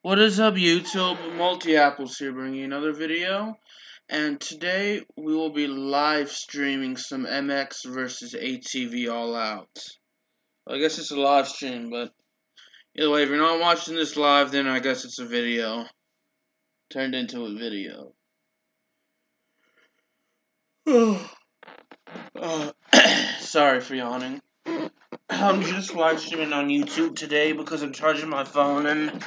What is up, YouTube? Multi-Apples here bringing you another video. And today we will be live streaming some MX versus ATV All Out. Well, I guess it's a live stream, but either way, if you're not watching this live, then I guess it's a video. Turned into a video. Sorry for yawning. I'm just live streaming on YouTube today because I'm charging my phone and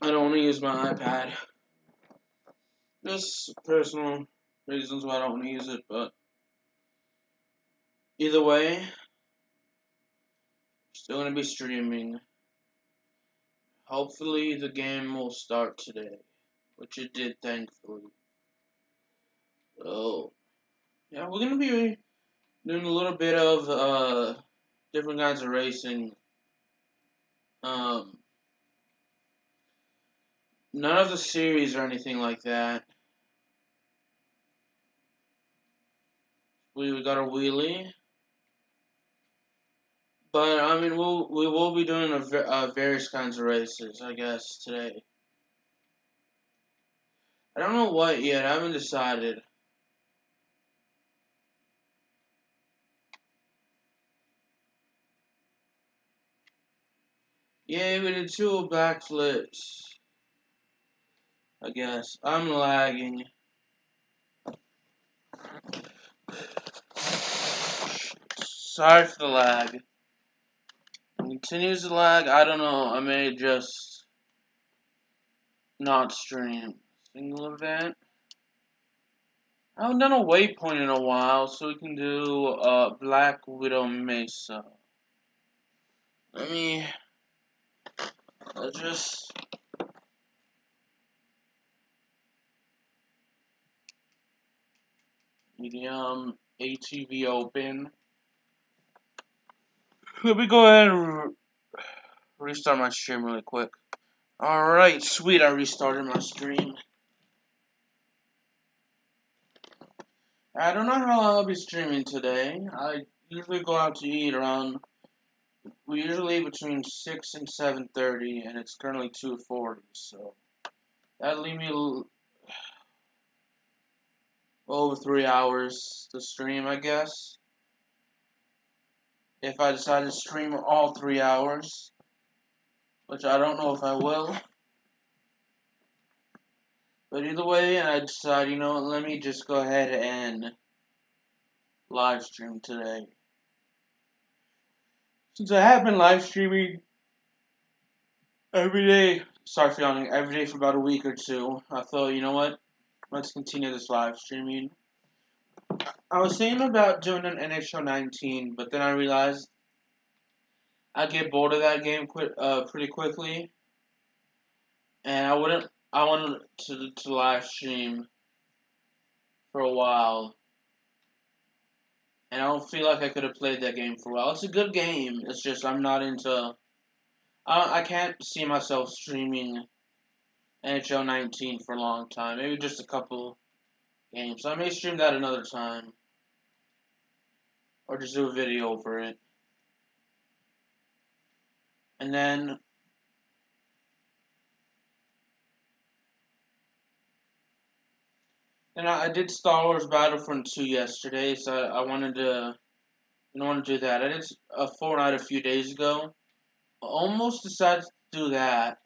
I don't want to use my iPad. Just personal reasons why I don't want to use it, but either way, still gonna be streaming. Hopefully the game will start today, which it did, thankfully. So yeah, we're gonna be doing a little bit of different kinds of racing. Um, None of the series or anything like that. We got a wheelie. But I mean, we will be doing various kinds of races, I guess, today. I don't know what yet. I haven't decided. Yeah, we did two backflips. I guess I'm lagging. Sorry for the lag. It continues to lag. I don't know. I may just not stream. Single event. I haven't done a waypoint in a while, so we can do Black Widow Mesa. Let me just medium ATV open. Let me go ahead and restart my stream really quick. Alright, sweet, I restarted my stream. I don't know how I'll be streaming today. I usually go out to eat around, we usually eat between 6 and 7:30, and it's currently 2:40, so that'll leave me over 3 hours to stream, I guess. If I decide to stream all 3 hours, which I don't know if I will. But either way, I decide, you know what, let me just go ahead and live stream today. Since I have been live streaming every day, sorry for yawning, every day for about a week or two, I thought, you know what, let's continue this live streaming. I was thinking about doing an NHL 19, but then I realized I'd get bored of that game pretty quickly, and I wanted to live stream for a while. And I don't feel like I could have played that game for a while. It's a good game. It's just I'm not into. I can't see myself streaming NHL 19 for a long time. Maybe just a couple games. I may stream that another time, or just do a video over it. And then I did Star Wars Battlefront 2 yesterday, so I wanted to. I want to do that. I did a Fortnite a few days ago. Almost decided to do that.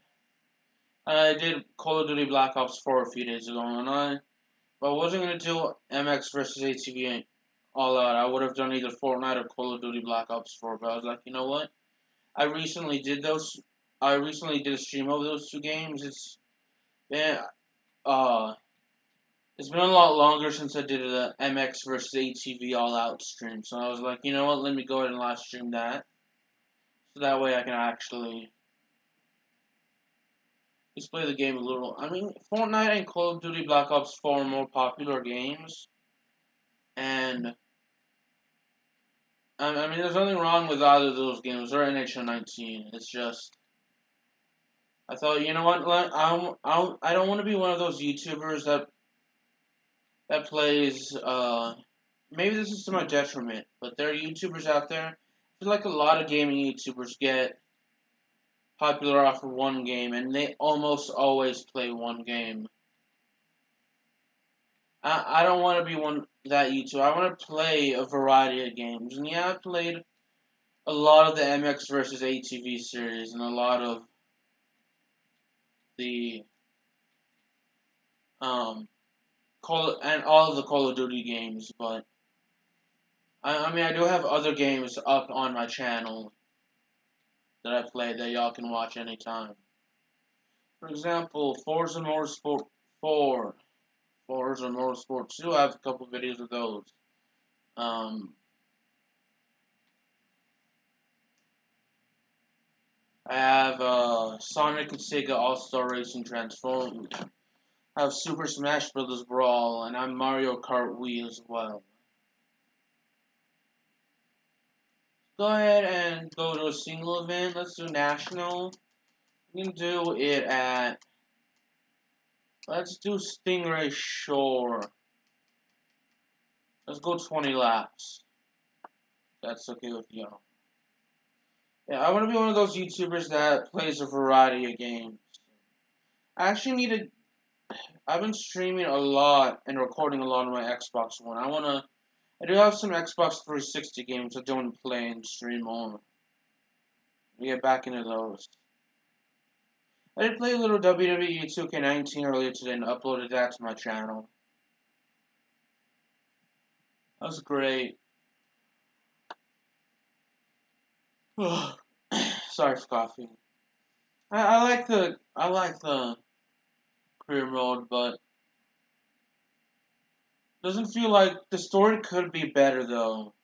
I did Call of Duty Black Ops 4 a few days ago, and I wasn't going to do MX versus ATV all out. I would have done either Fortnite or Call of Duty Black Ops 4, but I was like, you know what? I recently did a stream of those two games. Been, uh, it's been a lot longer since I did a MX versus ATV all out stream, so I was like, you know what? Let me go ahead and live stream that. So that way I can actually just play the game a little. I mean, Fortnite and Call of Duty Black Ops 4 are more popular games. And, I mean, there's nothing wrong with either of those games or NHL 19. It's just, I thought, you know what, I don't want to be one of those YouTubers that plays, maybe this is to my detriment, but there are YouTubers out there. I feel like a lot of gaming YouTubers get popular off of one game, and they almost always play one game. I don't want to be that YouTube. I want to play a variety of games. And yeah, I played a lot of the MX versus ATV series and a lot of the um all of the Call of Duty games, but I mean I do have other games up on my channel that I play that y'all can watch anytime. For example, Forza Motorsport 4, Forza Motorsport 2. I have a couple videos of those. Um, I have Sonic and Sega All-Star Racing Transformed. I have Super Smash Bros. Brawl, and I have Mario Kart Wii as well. Go ahead and go to a single event. Let's do National. We can do it at... Let's do Stingray Shore. Let's go 20 laps. That's okay with y'all. Yeah, I want to be one of those YouTubers that plays a variety of games. I actually need to... I've been streaming a lot and recording a lot on my Xbox One. I do have some Xbox 360 games I don't play and stream on. We get back into those. I did play a little WWE 2K19 earlier today and uploaded that to my channel. That was great. Sorry for coughing. I like the career mode, but doesn't feel like the story could be better though.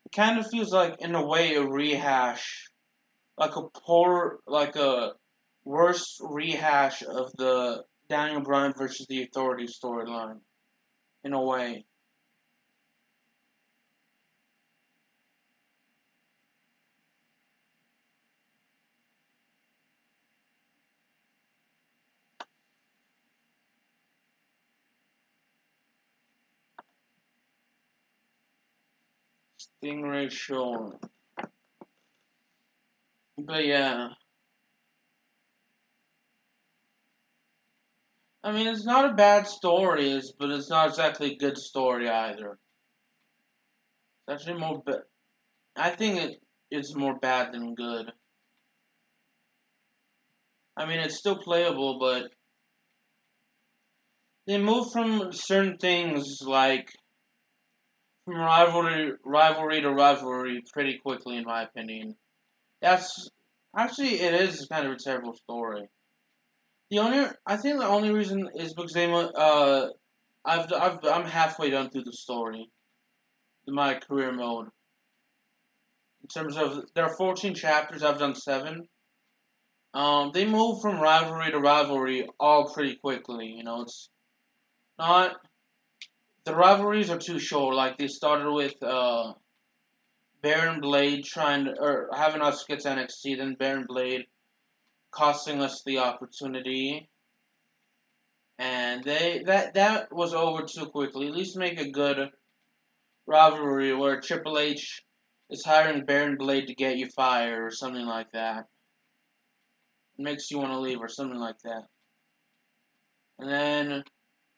It kind of feels like in a way a rehash, like a worse rehash of the Daniel Bryan versus the Authority storyline, in a way. Stingray Shore. But yeah. I mean, it's not a bad story, but it's not exactly a good story either. It's actually more I think it's more bad than good. I mean, it's still playable, but they move from certain things like from rivalry to rivalry pretty quickly, in my opinion. That's actually it is kind of a terrible story. I think the only reason is because I'm halfway done through the story, in my career mode. In terms of there are 14 chapters, I've done 7. They move from rivalry to rivalry all pretty quickly. You know, it's not the rivalries are too short. Like they started with Baron Blade trying to or having us get to NXT, then Baron Blade costing us the opportunity, and that was over too quickly. At least make a good rivalry where Triple H is hiring Baron Blade to get you fired or something like that. It makes you want to leave or something like that. And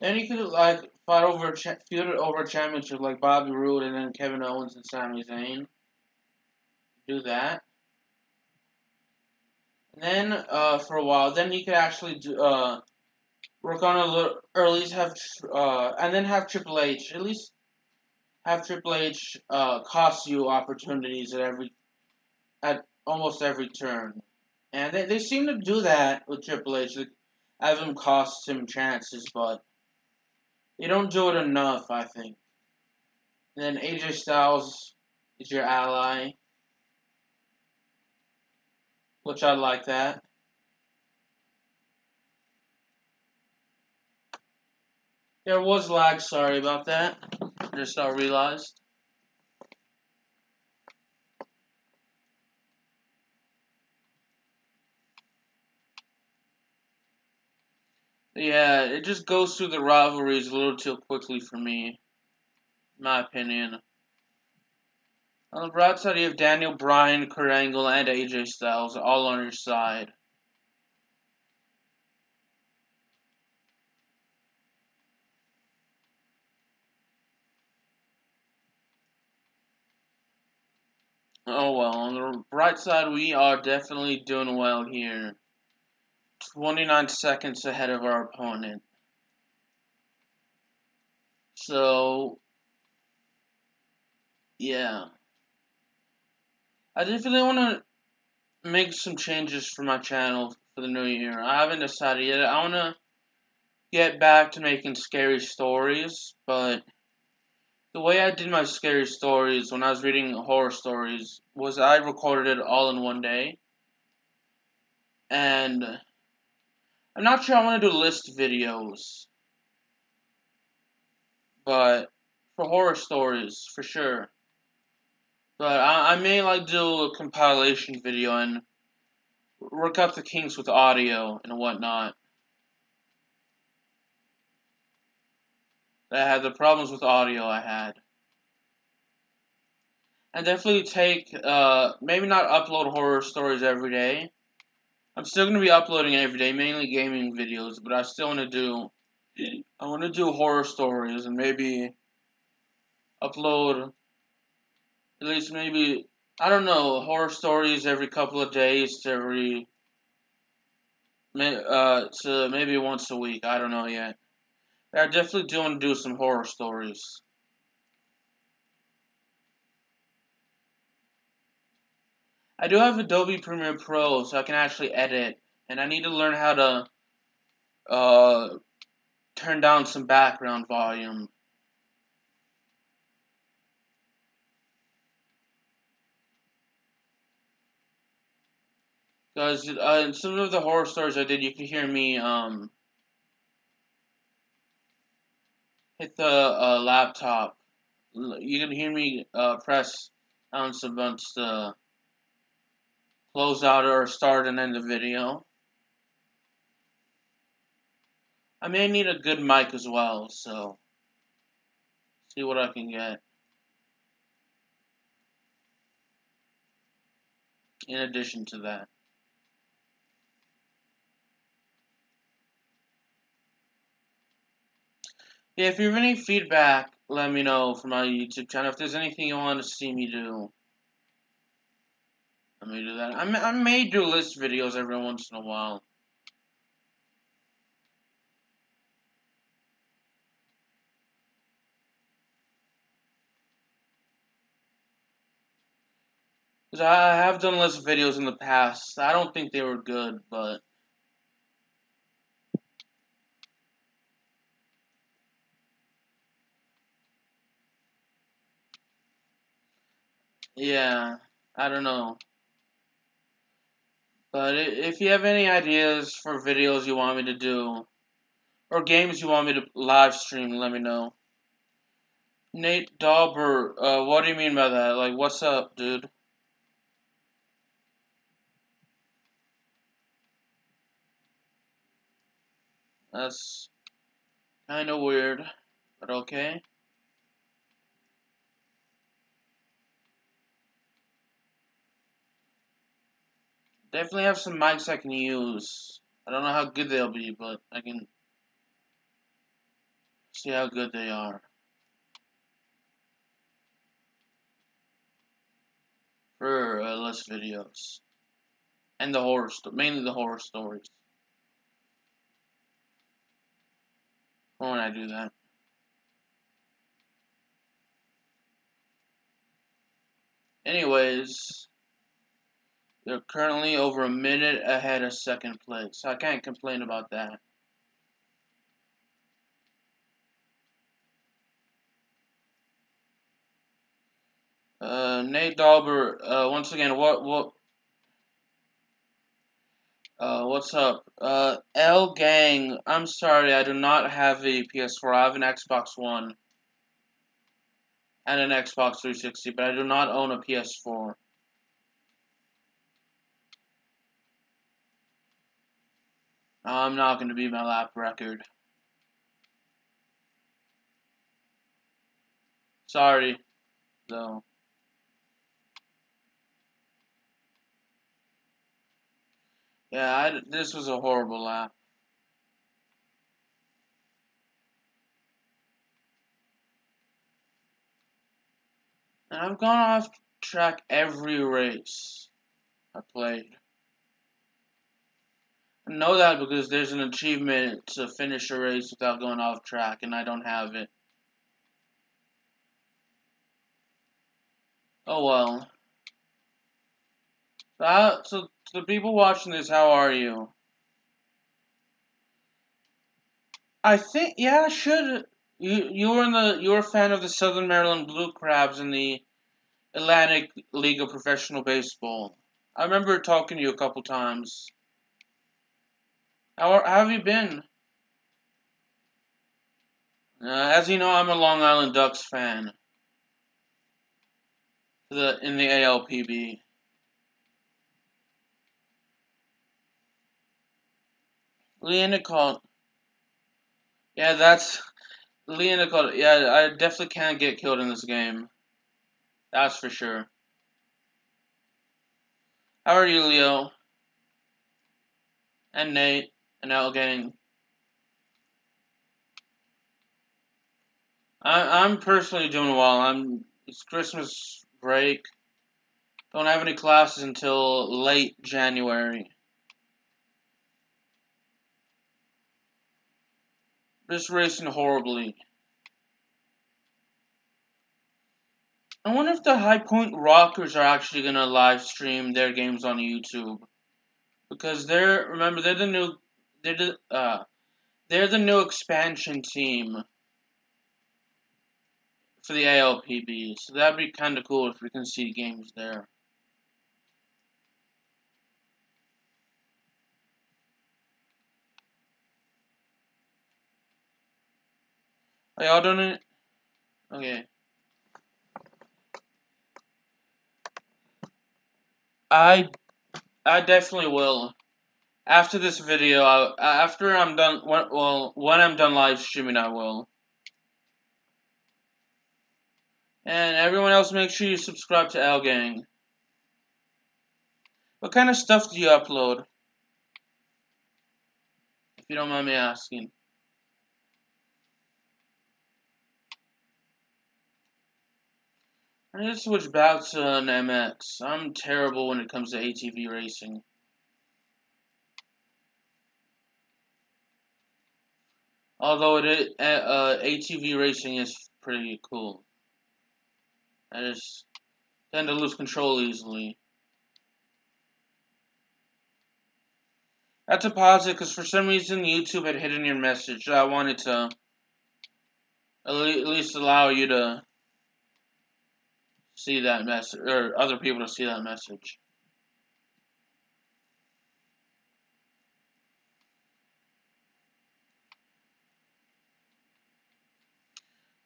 then you could like feud over a championship like Bobby Roode and then Kevin Owens and Sami Zayn. Do that. And then for a while, then you could actually work on a little, or at least have and then have Triple H at least have Triple H cost you opportunities at almost every turn. And they seem to do that with Triple H. Like, have him cost him chances, but they don't do it enough, I think. And then AJ Styles is your ally, which I like that. There was lag, sorry about that. Just now realized. Yeah, it just goes through the rivalries a little too quickly for me, in my opinion. On the bright side, you have Daniel Bryan, Kurt Angle, and AJ Styles all on your side. Oh well, on the bright side, we are definitely doing well here. 29 seconds ahead of our opponent. So, yeah. I definitely want to make some changes for my channel for the new year. I haven't decided yet. I want to get back to making scary stories, but the way I did my scary stories when I was reading horror stories was I recorded it all in one day. And I'm not sure I want to do list videos, but for horror stories, for sure. But I may like do a compilation video and work out the kinks with audio and whatnot. I had the problems with audio I had. And definitely take, maybe not upload horror stories every day. I'm still going to be uploading every day, mainly gaming videos, but I still want to do horror stories and maybe upload at least maybe, I don't know, horror stories every couple of days to maybe once a week. I don't know yet. But I definitely do want to do some horror stories. I do have Adobe Premiere Pro, so I can actually edit, and I need to learn how to uh, turn down some background volume. Because in some of the horror stories I did, you could hear me hit the laptop. You can hear me press on some buttons to close out or start and end the video. I may need a good mic as well, so see what I can get. In addition to that. Yeah, if you have any feedback, let me know for my YouTube channel. If there's anything you want to see me do, let me do that. I may do list videos every once in a while. Because I have done list videos in the past. I don't think they were good, but yeah, I don't know. But if you have any ideas for videos you want me to do, or games you want me to live stream, let me know. Nate Dauber, what do you mean by that? Like, what's up, dude? That's kind of weird, but okay. Definitely have some mics I can use. I don't know how good they'll be, but I can see how good they are for list videos and the mainly the horror stories. For when I do that. Anyways, they're currently over a minute ahead of second place, so I can't complain about that. Nate Dauber, once again, what's up? L Gang, I'm sorry, I do not have a PS4. I have an Xbox One and an Xbox 360, but I do not own a PS4. I'm not going to beat my lap record. Sorry, though. Yeah, this was a horrible lap. And I've gone off track every race I played. I know that because there's an achievement to finish a race without going off track, and I don't have it. Oh well. So to the people watching this, how are you? I think yeah, should you were a fan of the Southern Maryland Blue Crabs in the Atlantic League of Professional Baseball. I remember talking to you a couple times. How have you been? As you know, I'm a Long Island Ducks fan. In the ALPB. Leanna called. Yeah, that's Leanna called. Yeah, I definitely can't get killed in this game. That's for sure. How are you, Leo? And Nate and L Gang. I'm personally doing well. It's Christmas break. Don't have any classes until late January. Just racing horribly. I wonder if the High Point Rockers are actually gonna live stream their games on YouTube because remember they're the new expansion team for the ALPB, so that'd be kind of cool if we can see games there. Are y'all doing it? Okay. I I definitely will. After this video, after I'm done, when I'm done live streaming, I will. And everyone else, make sure you subscribe to Al Gang. What kind of stuff do you upload? If you don't mind me asking. I need to switch back to an MX. I'm terrible when it comes to ATV racing. Although ATV racing is pretty cool. I just tend to lose control easily. That's a positive because for some reason YouTube had hidden your message. I wanted to at least allow you to see that message, or other people to see that message.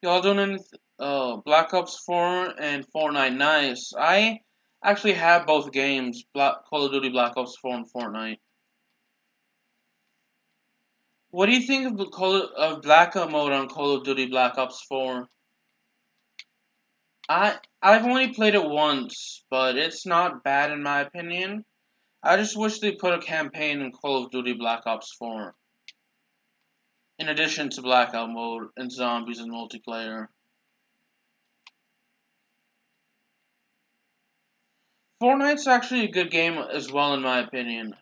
Y'all doing anything? Oh, Black Ops 4 and Fortnite. Nice. I actually have both games, Call of Duty Black Ops 4 and Fortnite. What do you think of of blackout mode on Call of Duty Black Ops 4? I've only played it once, but it's not bad in my opinion. I just wish they put a campaign in Call of Duty Black Ops 4. In addition to blackout mode and zombies and multiplayer. Fortnite's actually a good game as well in my opinion.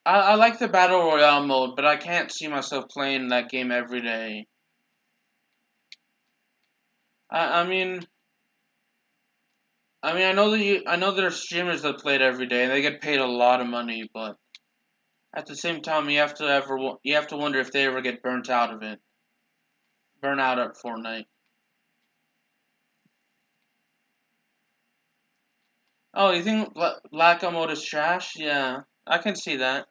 I like the Battle Royale mode, but I can't see myself playing that game every day. I mean, I know I know there are streamers that play it every day, and they get paid a lot of money. But at the same time, you have to wonder if they ever get burnt out of it, burn out at Fortnite. Oh, you think Blackout mode is trash? Yeah, I can see that.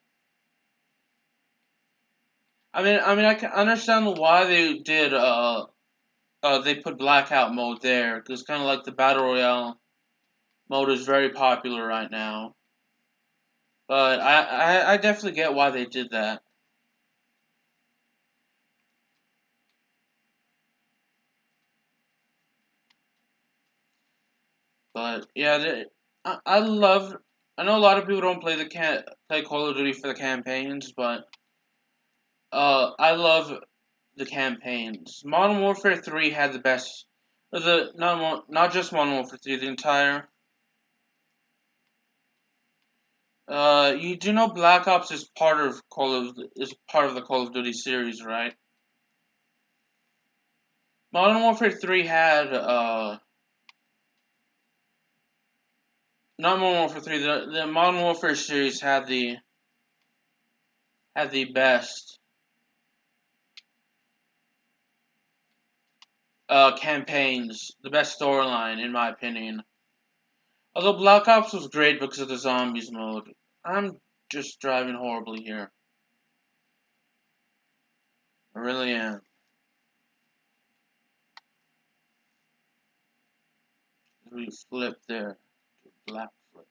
I can understand why they put Blackout mode there, because kind of like the Battle Royale mode is very popular right now. But I definitely get why they did that. But yeah, I love. I know a lot of people don't play Call of Duty for the campaigns, but I love the campaigns. Modern Warfare 3 had the best. Or the not just Modern Warfare 3, the entire. You do know Black Ops is part of the Call of Duty series, right? Modern Warfare 3 had not Modern Warfare 3. The Modern Warfare series had the best campaigns, the best storyline in my opinion. Although Black Ops was great because of the zombies mode. I'm just driving horribly here. I really am. We flip there. Black flip.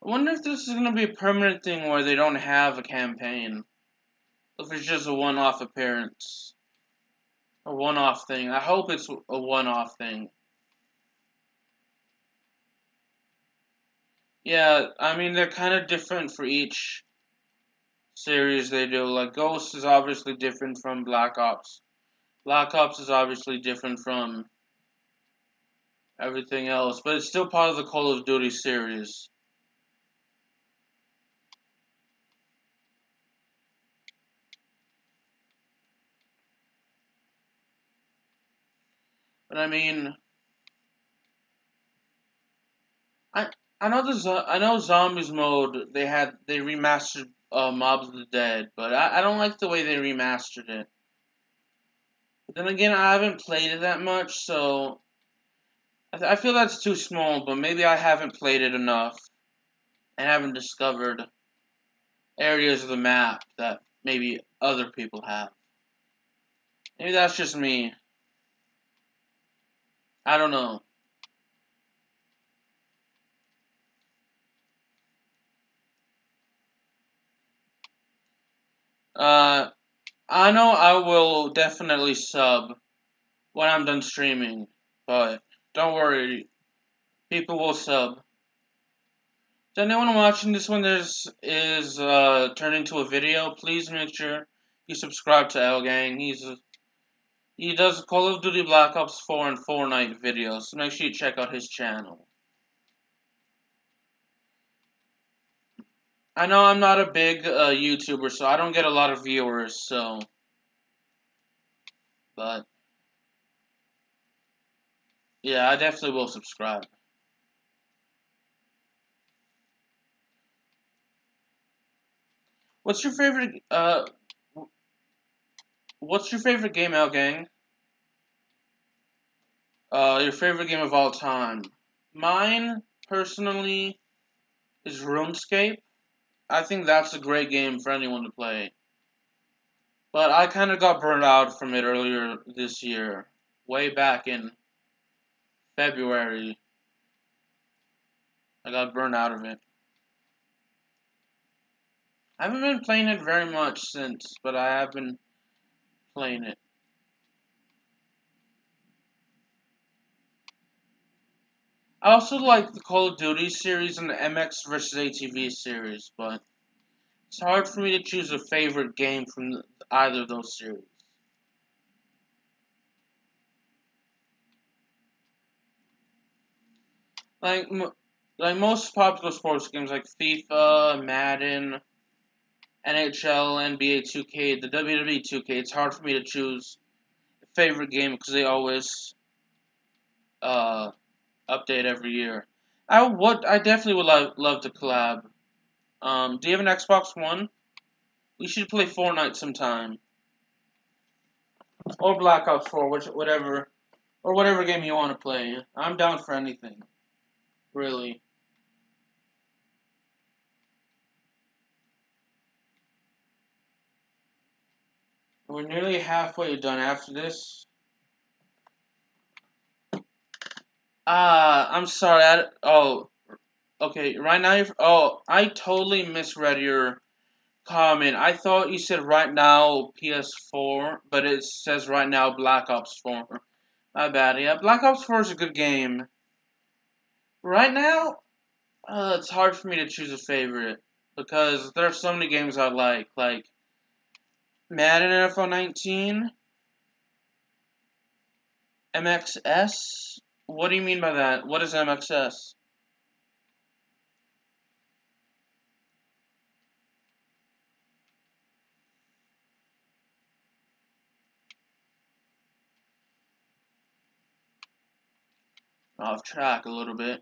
I wonder if this is going to be a permanent thing where they don't have a campaign. If it's just a one-off appearance. A one-off thing. I hope it's a one-off thing. Yeah, I mean, they're kind of different for each series they do. Like, Ghost is obviously different from Black Ops. Black Ops is obviously different from everything else, but it's still part of the Call of Duty series. But I mean, I I know Zombies mode they remastered Mobs of the Dead, but I don't like the way they remastered it. But then again, I haven't played it that much, so I feel that's too small. But maybe I haven't played it enough and haven't discovered areas of the map that maybe other people have. Maybe that's just me. I don't know. Uh, I know I will definitely sub when I'm done streaming, but don't worry, people will sub. To anyone watching this one is turned into a video, please make sure you subscribe to L Gang. He does Call of Duty Black Ops 4 and Fortnite videos, so make sure you check out his channel. I know I'm not a big YouTuber, so I don't get a lot of viewers, but yeah, I definitely will subscribe. What's your favorite what's your favorite game, L Gang? Your favorite game of all time? Mine, personally, is RuneScape. I think that's a great game for anyone to play. But I kind of got burned out from it earlier this year. Way back in February, I got burned out of it. I haven't been playing it very much since, but I have been playing it. I also like the Call of Duty series and the MX vs ATV series, but it's hard for me to choose a favorite game from either of those series. Like, like most popular sports games like FIFA, Madden, NHL, NBA 2K, the WWE 2K, it's hard for me to choose a favorite game because they always uh, update every year. I definitely would love to collab. Do you have an Xbox One? We should play Fortnite sometime, or Black Ops 4, whatever game you want to play. I'm down for anything, really. We're nearly halfway done after this. I'm sorry. Oh, okay. Right now, I totally misread your comment. I thought you said right now PS4, but it says right now Black Ops 4. My bad. Yeah, Black Ops 4 is a good game. Right now, it's hard for me to choose a favorite because there are so many games I like Madden NFL 19, MXS. What do you mean by that? What is MXS? Off track a little bit.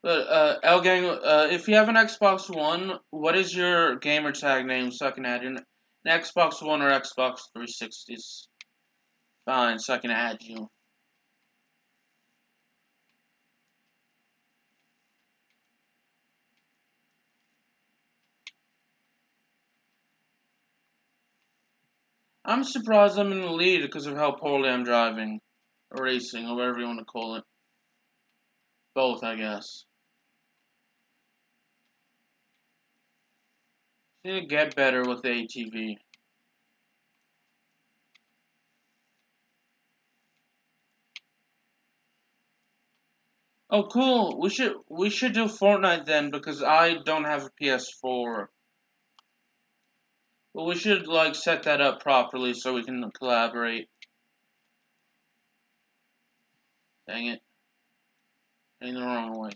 But, L-Gang, if you have an Xbox One, what is your gamertag name so I can add in an Xbox One or Xbox 360s? Fine, so I can add you. I'm surprised I'm in the lead because of how poorly I'm driving. Or racing, or whatever you want to call it. Both, I guess. Need to get better with the ATV. Oh, cool. We should do Fortnite then because I don't have a PS4. Well, we should like set that up properly so we can collaborate. Dang it. In the wrong way.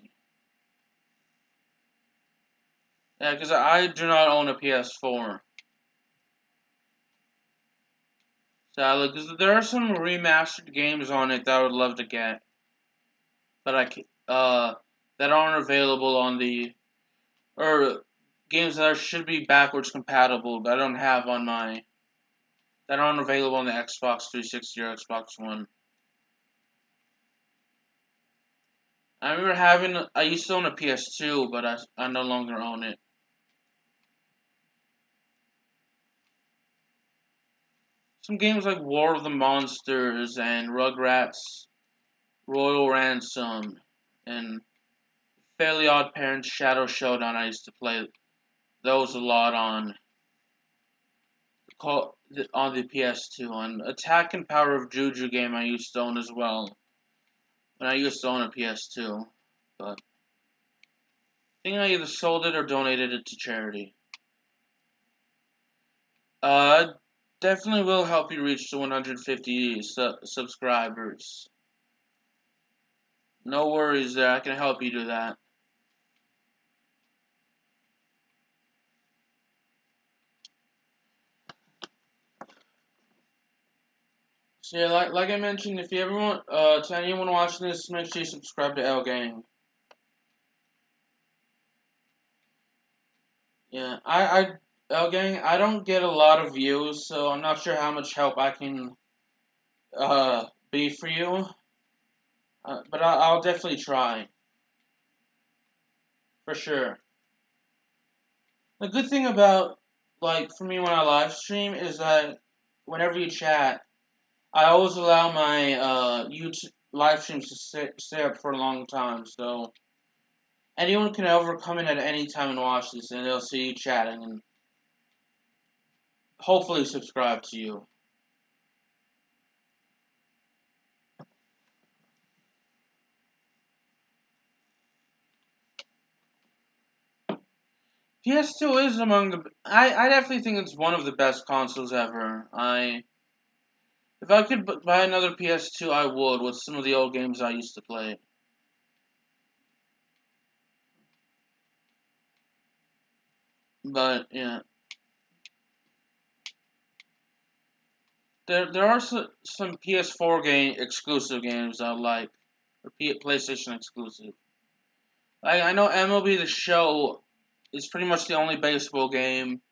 Yeah, because I do not own a PS4. Sadly, because there are some remastered games on it that I would love to get. But that aren't available on the, or games that should be backwards compatible, but I don't have on my, that aren't available on the Xbox 360 or Xbox One. I remember I used to own a PS2, but I no longer own it. Some games like War of the Monsters and Rugrats, Royal Ransom, and Fairly Odd Parents Shadow Showdown. I used to play those a lot on the PS2. On Attack and Power of Juju game I used to own as well. When I used to own a PS2. But I think I either sold it or donated it to charity. Definitely will help you reach the 150 subscribers. No worries there, I can help you do that. So yeah, like I mentioned, if you ever want, to anyone watching this, make sure you subscribe to L-Gang. Yeah, L-Gang, I don't get a lot of views, so I'm not sure how much help I can, be for you. But I'll definitely try. For sure. The good thing about, like, for me when I live stream is that whenever you chat, I always allow my, YouTube live streams to stay up for a long time, so anyone can ever come in at any time and watch this, and they'll see you chatting, and hopefully subscribe to you. PS2 is among the... I definitely think it's one of the best consoles ever. If I could buy another PS2, I would, with some of the old games I used to play. But, yeah. There are some PS4 exclusive games I like. Or PlayStation exclusive. I know MLB The Show is pretty much the only baseball game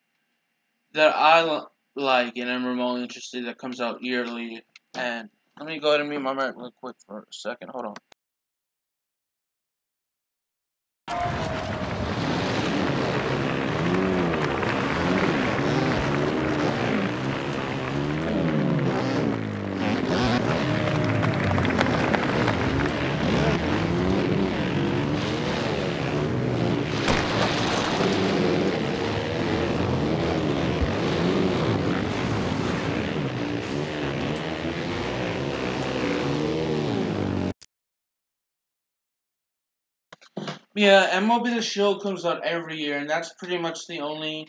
that I like and am remotely interested that comes out yearly. And let me go ahead and mute my mic real quick for a second. Hold on. Yeah, MLB The Show comes out every year, and that's pretty much the only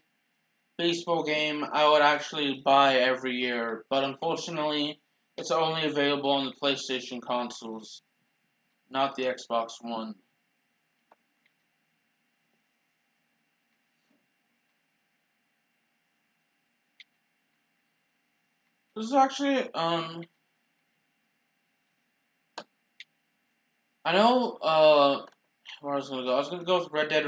baseball game I would actually buy every year. But unfortunately, it's only available on the PlayStation consoles, not the Xbox One. This is actually, I know, where I was gonna go. I was gonna go with Red Dead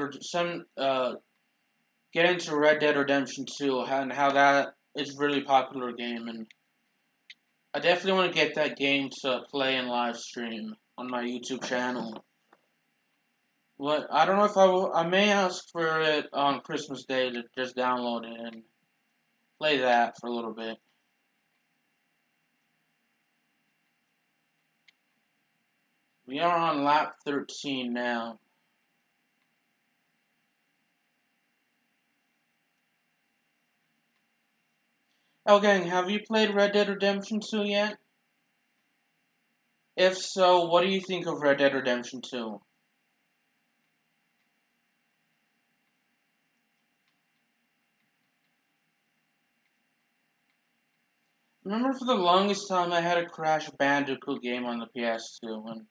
get into Red Dead Redemption 2 and how that is a really popular game, and I definitely want to get that game to play and live stream on my YouTube channel. What I don't know if I will. I may ask for it on Christmas Day to just download it and play that for a little bit. We are on lap 13 now. Oh, gang, have you played Red Dead Redemption 2 yet? If so, what do you think of Red Dead Redemption 2? Remember, for the longest time, I had a Crash Bandicoot game on the PS2, and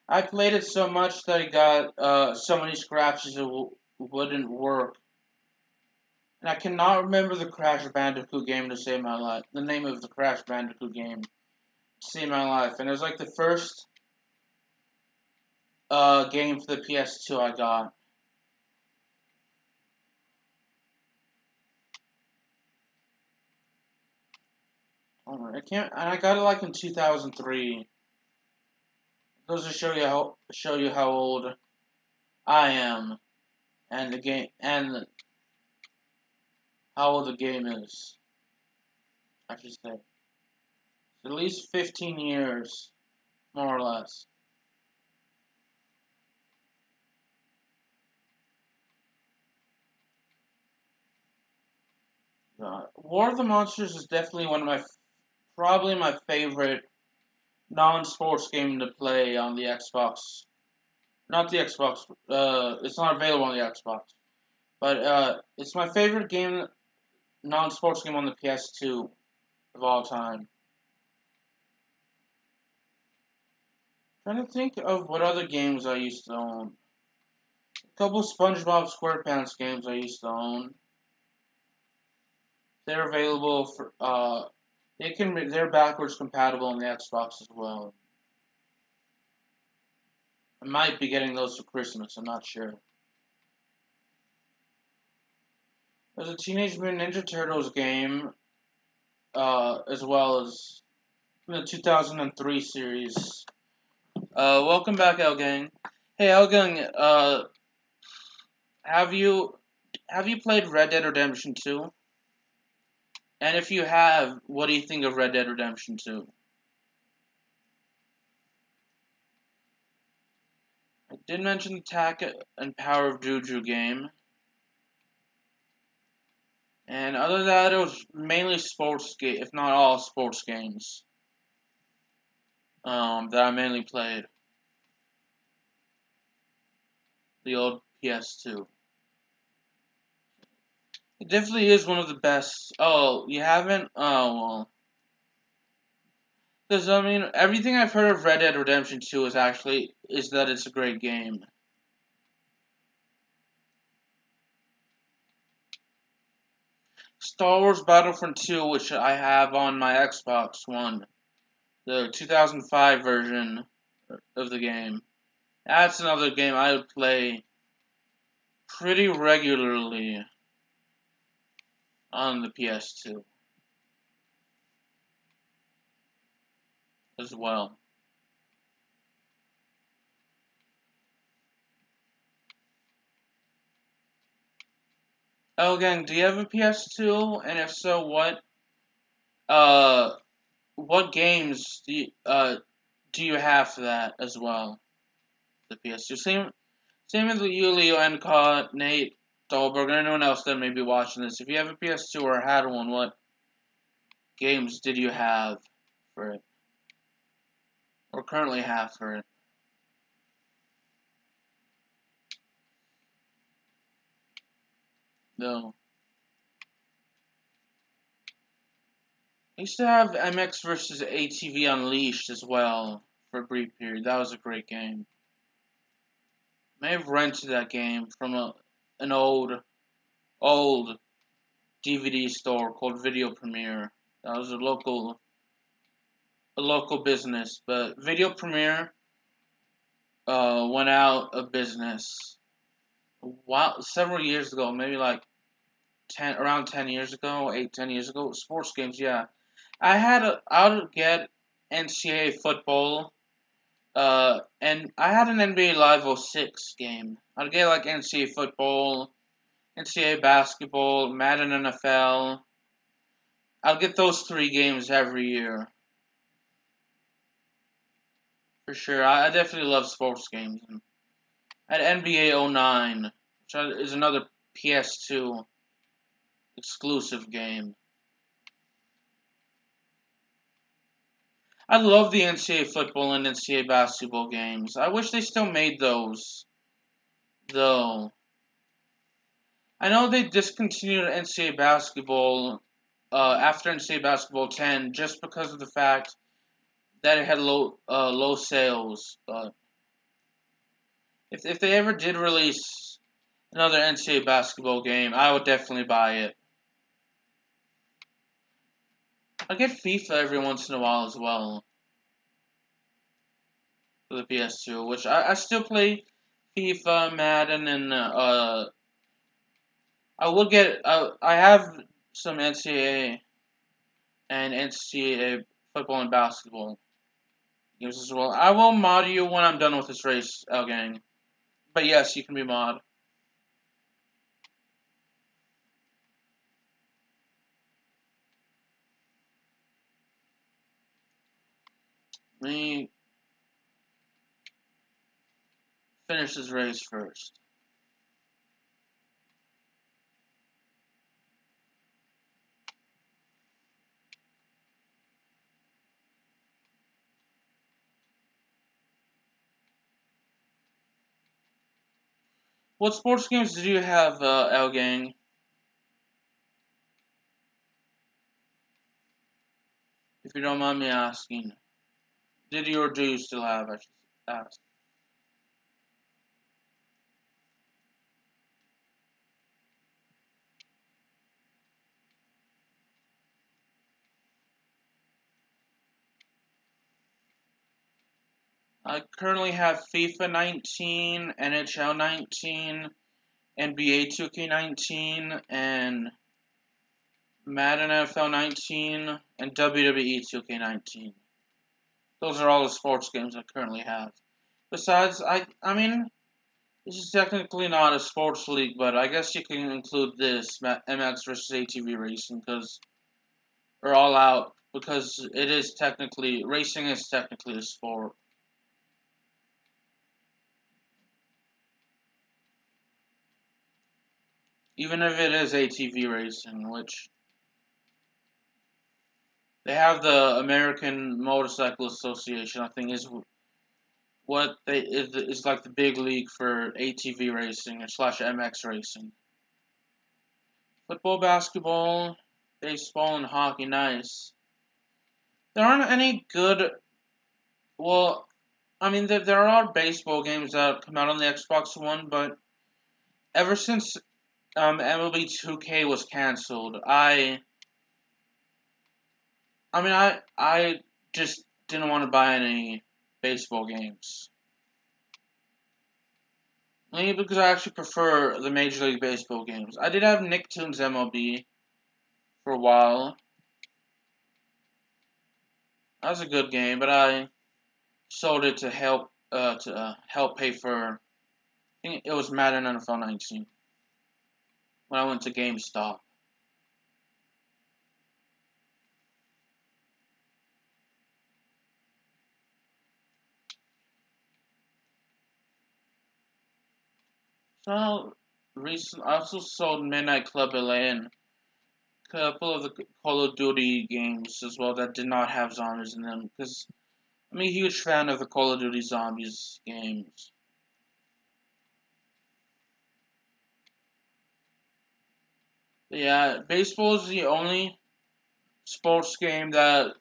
I played it so much that it got so many scratches it wouldn't work. And I cannot remember the Crash Bandicoot game to save my life. The name of the Crash Bandicoot game to save my life. And it was like the first game for the PS2 I got. Oh, I can't. And I got it like in 2003. It goes to show you how old I am, and the game and how old the game is. I should say at least 15 years, more or less. War of the Monsters is definitely one of probably my favorite non-sports game to play on the Xbox. Not the Xbox. It's not available on the Xbox, but it's my favorite game, non-sports game on the PS2 of all time. Trying to think of what other games I used to own. A couple SpongeBob SquarePants games I used to own. They're available for they're backwards compatible on the Xbox as well. I might be getting those for Christmas. I'm not sure. There's a Teenage Mutant Ninja Turtles game, as well as the 2003 series. Welcome back, Elgang. Hey, Elgang. Have you played Red Dead Redemption 2? And if you have, what do you think of Red Dead Redemption 2? I did mention the Attack and Power of Juju game. And other than that, it was mainly sports game, if not all sports games, that I mainly played. The old PS2. It definitely is one of the best. Oh, you haven't? Oh, well. Because, I mean, everything I've heard of Red Dead Redemption 2 is that it's a great game. Star Wars Battlefront 2, which I have on my Xbox One, the 2005 version of the game. That's another game I would play pretty regularly on the PS2 as well. Oh, gang, do you have a PS2? And if so, uh what games do you have for that as well? The PS2. Same with you, Leo, and Nate, Dahlberg, and anyone else that may be watching this. If you have a PS2 or had one, what games did you have for it? Or currently have for it? though. I used to have MX versus ATV Unleashed as well for a brief period. That was a great game. May have rented that game from an old DVD store called Video Premiere. That was a local business, but Video Premiere went out of business several years ago, maybe like around 10 years ago, 8, 10 years ago. Sports games, yeah. I would get NCAA football, and I had an NBA Live '06 game. I'd get like NCAA football, NCAA basketball, Madden NFL. I'll get those 3 games every year. For sure. I definitely love sports games. I had NBA '09, which is another PS2 exclusive game. I love the NCAA football and NCAA basketball games. I wish they still made those, though. I know they discontinued NCAA basketball after NCAA basketball 10 just because of the fact that it had low sales. But if they ever did release another NCAA basketball game, I would definitely buy it. I get FIFA every once in a while as well for the PS2, which I still play FIFA, Madden, and I will get I have some NCAA and NCAA football and basketball games as well. I will mod you when I'm done with this race, gang. But yes, you can be mod. Let me finish this race first. What sports games did you have, gang? If you don't mind me asking. Did you or do you still have, I should ask. I currently have FIFA 19, NHL 19, NBA 2K19, and Madden NFL 19, and WWE 2K19. Those are all the sports games I currently have. Besides, I mean, this is technically not a sports league, but I guess you can include this MX versus ATV racing or all out because racing is technically a sport. Even if it is ATV racing, which they have the American Motorcycle Association, I think is like the big league for ATV racing or slash MX racing. Football, basketball, baseball, and hockey, nice. There aren't any good. Well, I mean, there are baseball games that come out on the Xbox One, but ever since MLB 2K was canceled, I just didn't want to buy any baseball games. Mainly because I actually prefer the Major League Baseball games. I did have Nicktoons MLB for a while. That was a good game, but I sold it to help pay for. I think it was Madden NFL 19 when I went to GameStop. So I also sold Midnight Club LA and a couple of the Call of Duty games as well that did not have zombies in them because I'm a huge fan of the Call of Duty Zombies games. Yeah, baseball is the only sports game that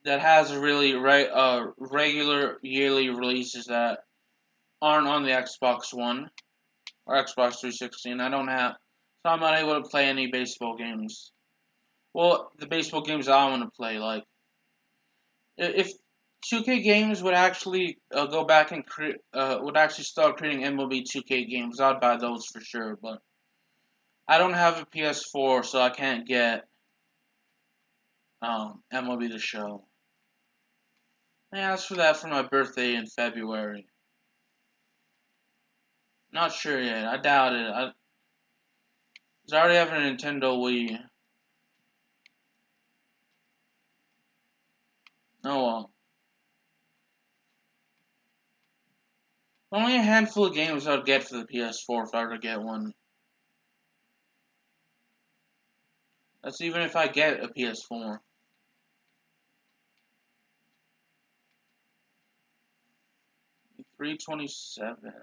has really regular yearly releases that aren't on the Xbox One or Xbox 360. And I don't have, so I'm not able to play any baseball games. Well, the baseball games I want to play, like if 2K games would actually go back and would actually start creating MLB 2K games, I'd buy those for sure. But I don't have a PS4, so I can't get MLB The Show. I asked for that for my birthday in February. Not sure yet. I doubt it. I already have a Nintendo Wii. Oh well. Only a handful of games I'd get for the PS4 if I were to get one. That's even if I get a PS4. 327.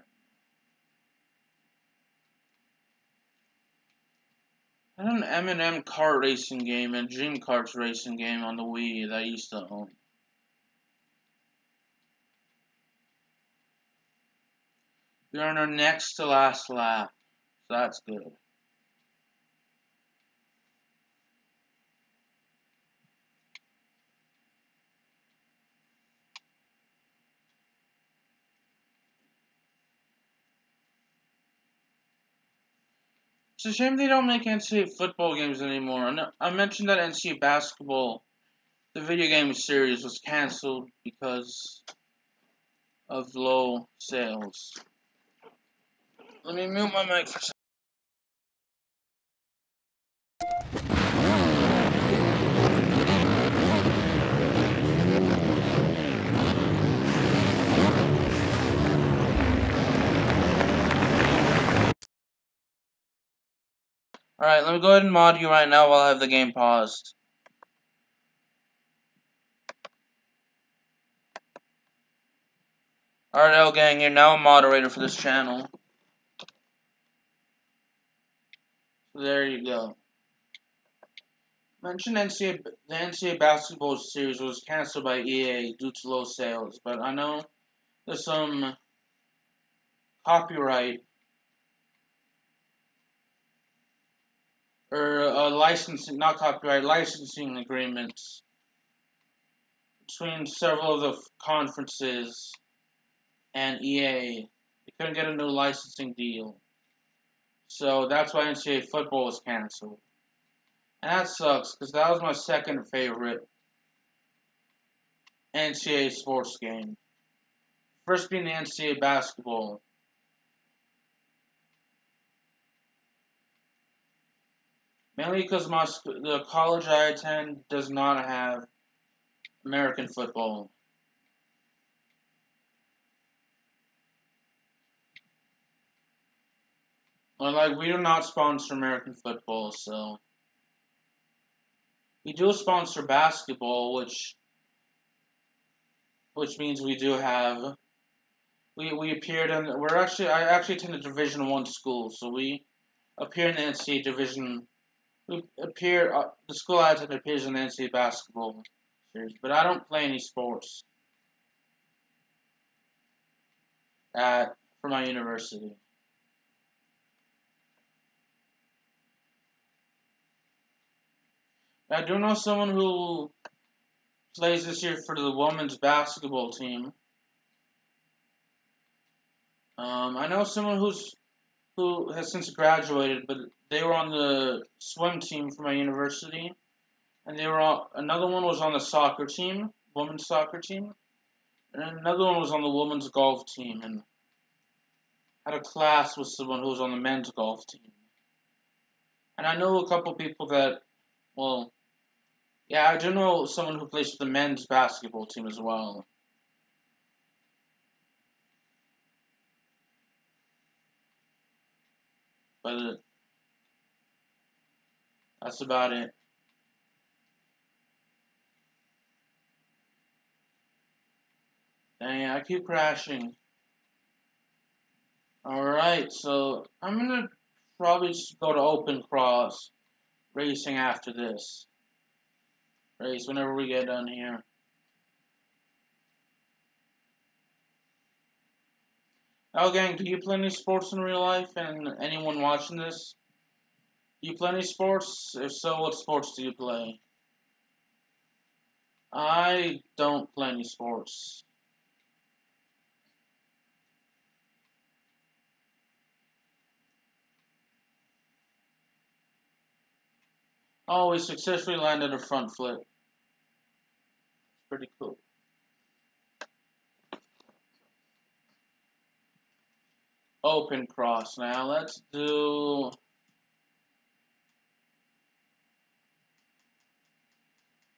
I had an M&M kart racing game and Dream Karts racing game on the Wii that I used to own. We're on our next to last lap, so that's good. It's a shame they don't make NCAA football games anymore. I mentioned that NCAA basketball, the video game series, was canceled because of low sales. Let me mute my mic for a second. Alright, let me go ahead and mod you right now while I have the game paused. Alright, L Gang, you're now a moderator for this channel. So there you go. Mentioned the NCAA basketball series was canceled by EA due to low sales, but I know there's some copyright or licensing, not copyright, licensing agreements between several of the conferences and EA. They couldn't get a new licensing deal. So that's why NCAA football was canceled. And that sucks, because that was my second favorite NCAA sports game. First being the NCAA basketball. Mainly because the college I attend does not have American football. Or like, we do not sponsor American football, so we do sponsor basketball, which means we do have. We appeared in. I actually attend a Division I school, so we appear in the NCAA Division. We appear. The school I attend appears in the NCAA basketball series, but I don't play any sports for my university. I do know someone who plays this year for the women's basketball team. I know someone who has since graduated, but they were on the swim team for my university, and another one was on the soccer team, women's soccer team, and another one was on the women's golf team, and had a class with someone who was on the men's golf team. And I know a couple people that, well, yeah, I do know someone who plays for the men's basketball team as well. But that's about it. Dang, I keep crashing. Alright, so I'm gonna probably just go to open cross. racing after this. Race whenever we get done here. Oh, gang, do you play any sports in real life? And anyone watching this? Do you play any sports? If so, what sports do you play? I don't play any sports. Oh, we successfully landed a front flip. Pretty cool. Open cross. Now let's do.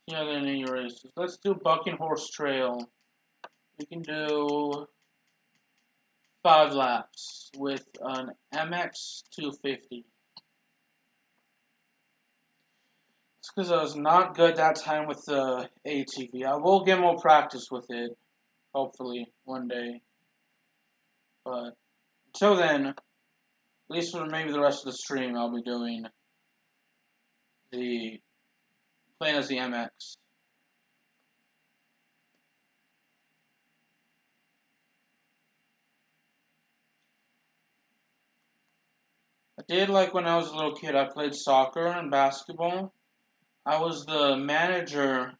Yeah, then any races. Let's do Bucking Horse Trail. We can do 5 laps with an MX 250. It's because I was not good that time with the ATV. I will get more practice with it, hopefully, one day. But until then, at least for maybe the rest of the stream, I'll be doing the playing as the MX. I did like when I was a little kid. I played soccer and basketball. I was the manager,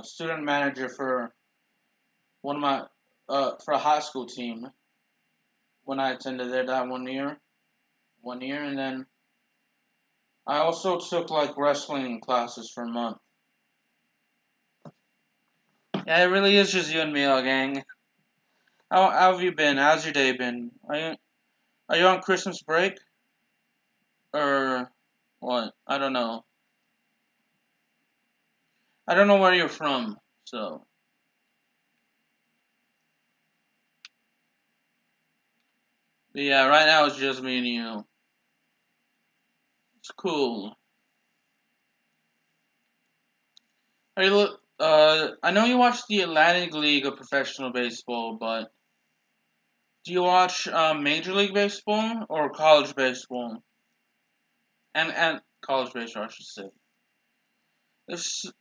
student manager for one of my for a high school team when I attended there that 1 year, and then I also took like wrestling classes for a month. Yeah, it really is just you and me, all gang. How have you been? How's your day been? Are you on Christmas break or what? I don't know. I don't know where you're from, so but yeah. Right now it's just me and you. It's cool. Are you? I know you watch the Atlantic League of Professional Baseball, but do you watch Major League Baseball or college baseball? And college baseball, I should say.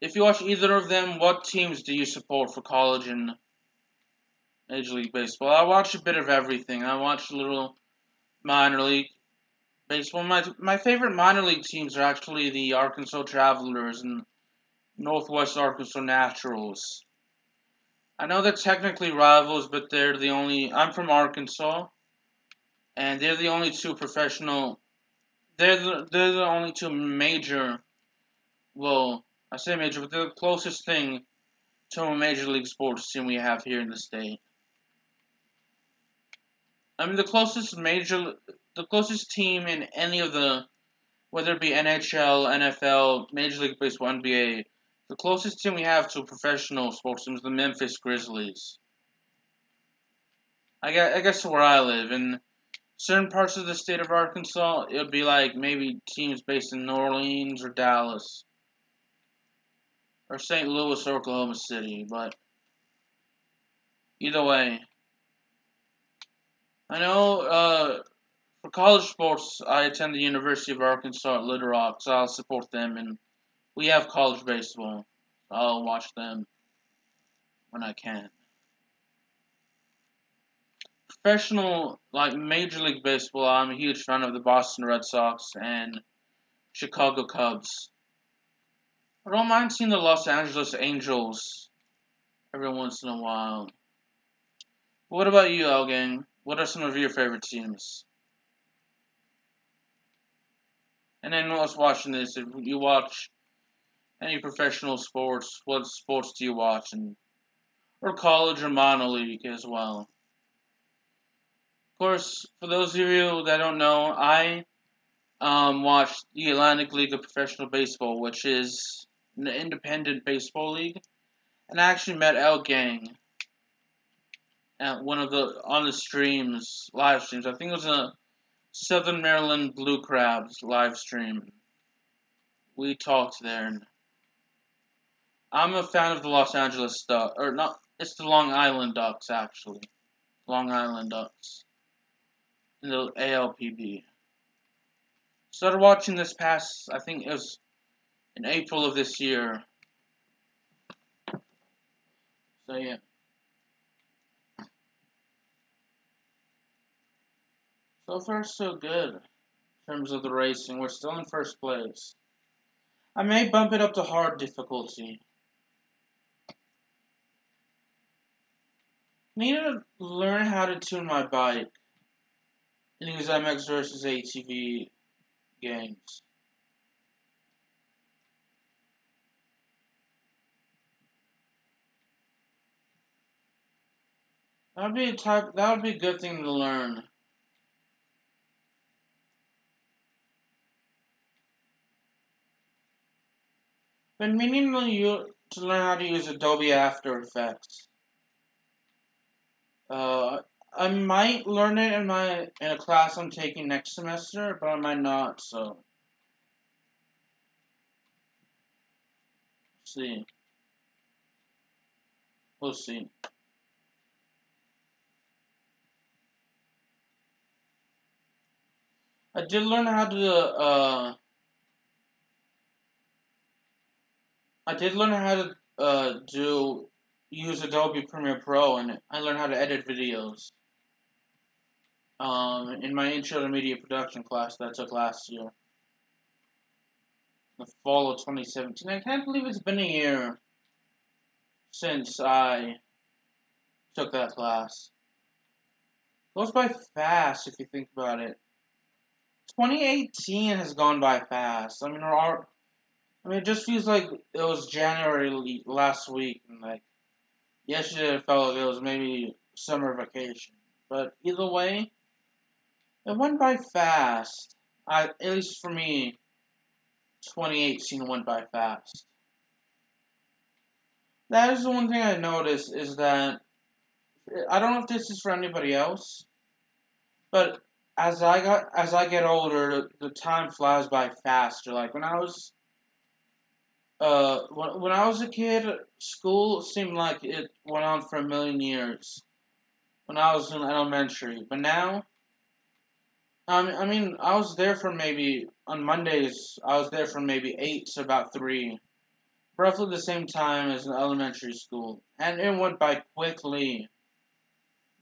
If you watch either of them, what teams do you support for college and Major League Baseball? I watch a bit of everything. I watch a little minor league baseball. My favorite minor league teams are actually the Arkansas Travelers and Northwest Arkansas Naturals. I know they're technically rivals, but they're the only. I'm from Arkansas, and they're the only two professional. They're the only two major. Well, I say major, but they're the closest thing to a major league sports team we have here in the state. I mean, the closest team in any of the, whether it be NHL, NFL, Major League Baseball, NBA, the closest team we have to a professional sports team is the Memphis Grizzlies. I guess where I live, in certain parts of the state of Arkansas, it would be like maybe teams based in New Orleans or Dallas or St. Louis or Oklahoma City, but either way, I know for college sports, I attend the University of Arkansas at Little Rock, so I'll support them, and we have college baseball. I'll watch them when I can. Professional, like Major League Baseball, I'm a huge fan of the Boston Red Sox and Chicago Cubs. I don't mind seeing the Los Angeles Angels every once in a while. What about you, Elgang? What are some of your favorite teams? And anyone else watching this, if you watch any professional sports, what sports do you watch? And or college or minor league as well. Of course, for those of you that don't know, I watch the Atlantic League of Professional Baseball, which is an independent baseball league. And I actually met El Gang at one of the on the streams, live streams. I think it was a Southern Maryland Blue Crabs live stream. We talked there, and I'm a fan of the Los Angeles Ducks, or not. It's the Long Island Ducks, actually. Long Island Ducks in the ALPB. Started watching this past, I think it was in April of this year. So yeah. So far so good in terms of the racing. We're still in first place. I may bump it up to hard difficulty. Need to learn how to tune my bike in these MX versus ATV games. That would be a good thing to learn. Been meaning to learn how to use Adobe After Effects. I might learn it in a class I'm taking next semester, but I might not. So, see, we'll see. I did learn how to do use Adobe Premiere Pro, and I learned how to edit videos. In my intro to media production class that I took last year, the fall of 2017. I can't believe it's been a year since I took that class. It goes by fast if you think about it. 2018 has gone by fast. It just feels like it was January last week, and like yesterday it felt like it was maybe summer vacation. But either way, it went by fast. At least for me, 2018 went by fast. That is the one thing I noticed is that I don't know if this is for anybody else, but as I get older, the time flies by faster. Like when I was a kid, school seemed like it went on for a million years. When I was in elementary, but now, I was there for maybe on Mondays. I was there from maybe 8 to about 3, roughly the same time as in elementary school, and it went by quickly. In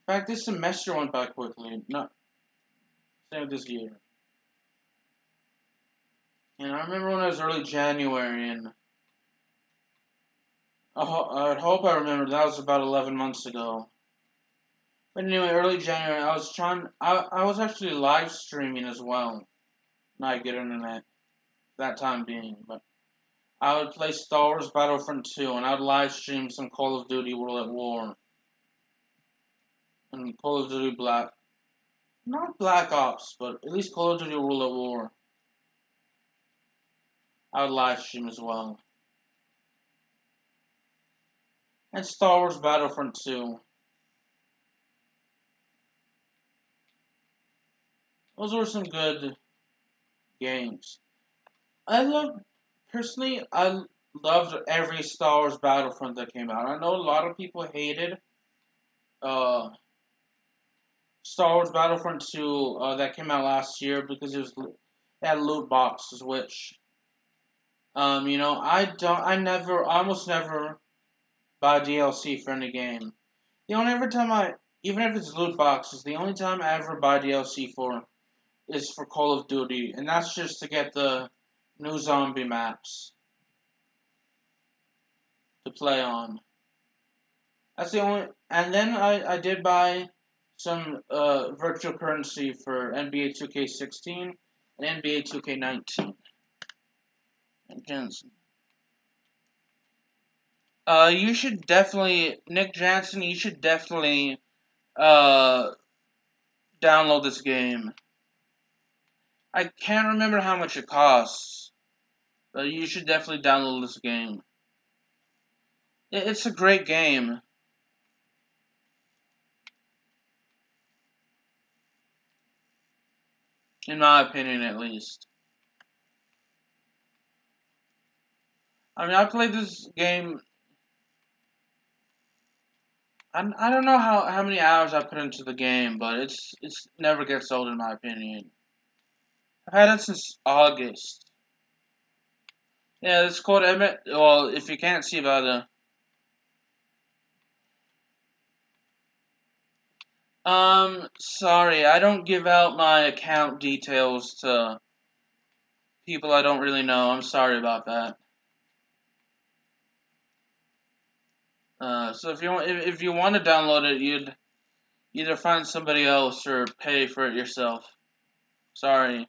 fact, this semester went by quickly. Not same with this year. And I remember when it was early January, and I hope I remember that was about 11 months ago. But anyway, early January, I was actually live streaming as well. Not good internet that time being, but I would play Star Wars Battlefront 2, and I would live stream some Call of Duty World at War and Call of Duty not Black Ops, but at least Call of Duty World at War. I would live stream as well. And Star Wars Battlefront 2. Those were some good games. I loved every Star Wars Battlefront that came out. I know a lot of people hated uh, Star Wars Battlefront 2 that came out last year because it had loot boxes, which I almost never buy DLC for any game. The only every time even if it's loot boxes, the only time I ever buy DLC for is for Call of Duty, and that's just to get the new zombie maps to play on. That's the only, and then I did buy some virtual currency for NBA 2K16 and NBA 2K19. And Jensen. You should definitely, Nick Jansen, you should definitely uh, download this game. I can't remember how much it costs, but you should definitely download this game. It's a great game. In my opinion, at least. I played this game. I don't know how many hours I put into the game, but it's never gets old in my opinion. I've had it since August. Yeah, it's called Emmett. Well, if you can't see by the sorry, I don't give out my account details to people I don't really know. I'm sorry about that. So if you want to download it, you'd either find somebody else or pay for it yourself. Sorry.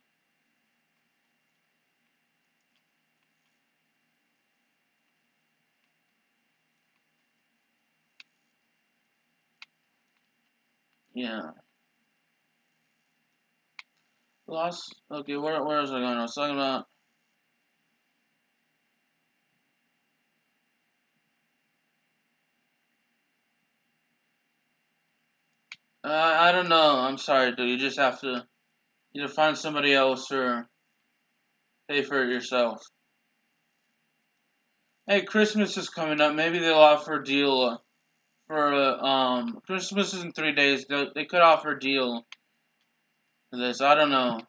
Yeah. Lost. Okay, where was I going? I was talking about. I don't know. I'm sorry, dude. You just have to either find somebody else or pay for it yourself. Hey, Christmas is coming up. Maybe they'll offer a deal for Christmas is in 3 days. They could offer a deal for this. I don't know.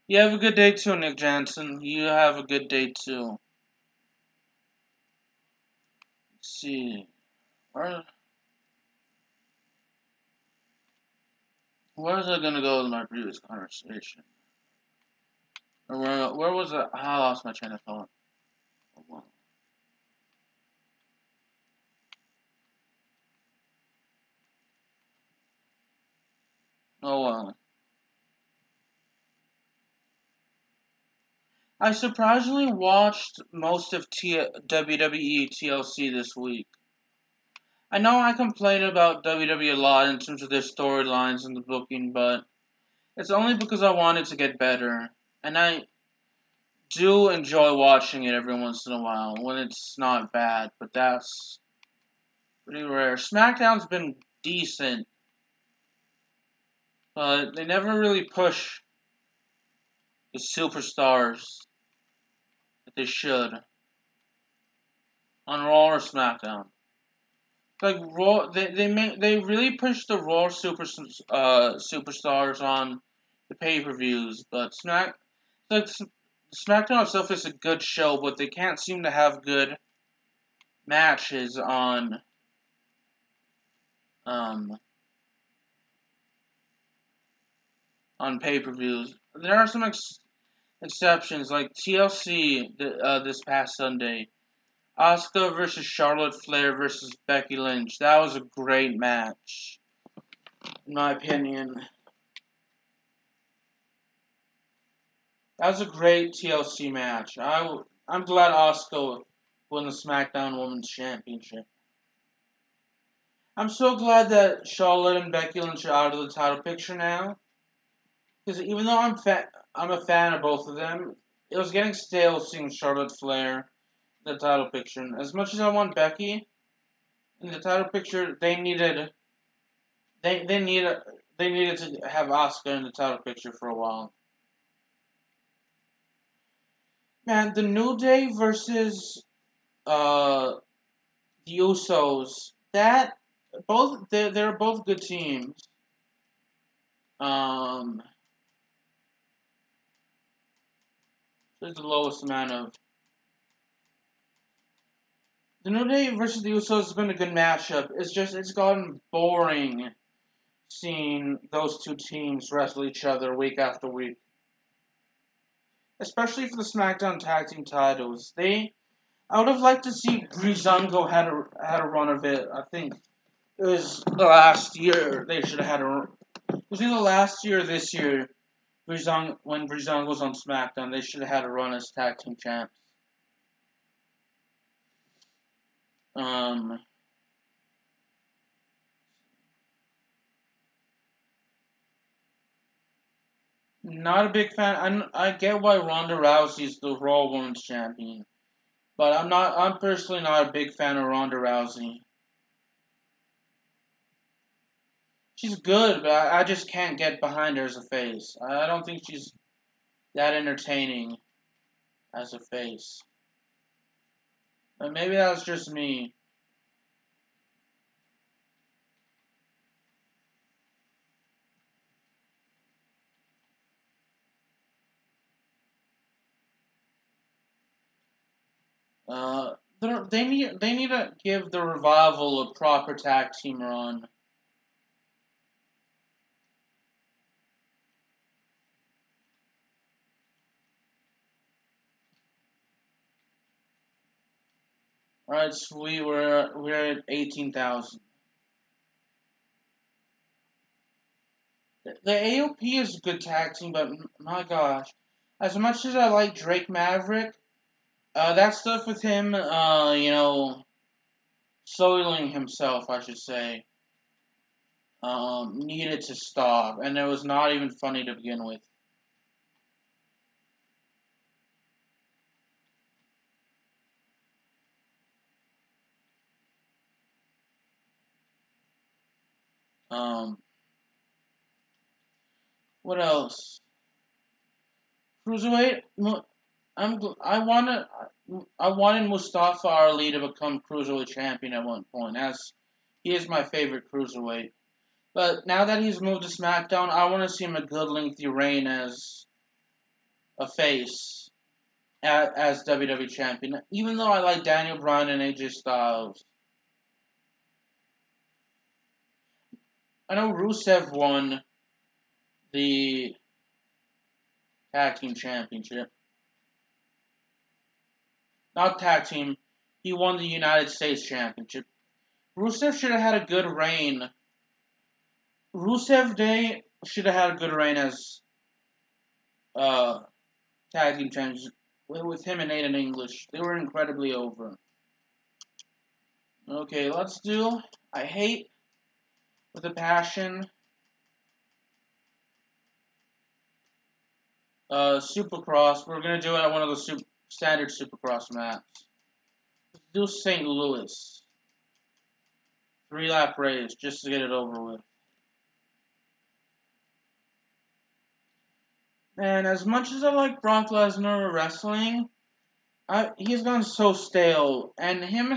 You have a good day too, Nick Jansen. You have a good day too. Let's see. Where where was I gonna go with my previous conversation? Or where was I? I lost my train of thought. Oh well. Oh well. I surprisingly watched most of WWE TLC this week. I know I complain about WWE a lot in terms of their storylines and the booking, but it's only because I want it to get better. And I do enjoy watching it every once in a while when it's not bad, but that's pretty rare. SmackDown's been decent, but they never really push the superstars that they should on Raw or SmackDown. Like Raw, they really push the Raw superstars on the pay-per-views, but like SmackDown itself is a good show, but they can't seem to have good matches um on pay-per-views. There are some exceptions, like TLC this past Sunday. Asuka versus Charlotte Flair versus Becky Lynch. That was a great match, in my opinion. That was a great TLC match. I'm glad Asuka won the SmackDown Women's Championship. I'm so glad that Charlotte and Becky Lynch are out of the title picture now. Because even though I'm a fan of both of them, it was getting stale seeing Charlotte Flair in the title picture. And as much as I want Becky in the title picture, they needed they needed to have Asuka in the title picture for a while. Man, the New Day versus uh the Usos. That both they're both good teams. Um, there's the lowest amount of the New Day versus the Usos has been a good matchup. It's gotten boring seeing those two teams wrestle each other week after week, especially for the SmackDown Tag Team titles. I would have liked to see Breezango had a run of it. I think it was the last year they should have had a. It was either last year or this year. When Breezango was on SmackDown, they should have had a run as tag team champs. Um, Not a big fan. I get why Ronda Rousey's the Raw Women's Champion, but I'm personally not a big fan of Ronda Rousey. She's good, but I just can't get behind her as a face. I don't think she's that entertaining as a face. But maybe that's just me. Uh, they need to give the Revival a proper tag team run. All right, sweet. We're at 18,000. The AOP is a good tag team, but my gosh, as much as I like Drake Maverick, that stuff with him, soiling himself, I should say, needed to stop, and it was not even funny to begin with. Um, what else? Cruiserweight. I wanted Mustafa Ali to become cruiserweight champion at one point, as he is my favorite cruiserweight. But now that he's moved to SmackDown, I want to see him a good lengthy reign as a face as WWE champion. Even though I like Daniel Bryan and AJ Styles, I know Rusev won the tag team championship. Not tag team. He won the United States championship. Rusev should have had a good reign. Rusev Day should have had a good reign as uh, tag team champions with him and Aiden English. They were incredibly over. Okay, let's do I Hate with a Passion. Supercross. We're gonna do it at one of the standard Supercross maps. Let's do St. Louis. 3-lap race just to get it over with. And as much as I like Brock Lesnar wrestling, he's gone so stale, and him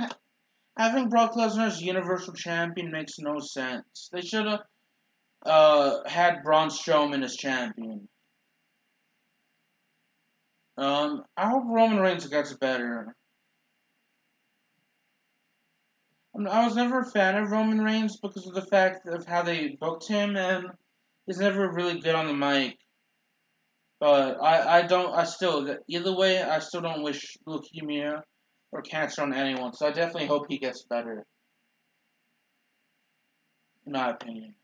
having Brock Lesnar as Universal Champion makes no sense. They should have had Braun Strowman as champion. I hope Roman Reigns gets better. I was never a fan of Roman Reigns because of the fact of how they booked him, and he's never really good on the mic. But either way, I still don't wish leukemia or cancer on anyone, so I definitely hope he gets better, in my opinion.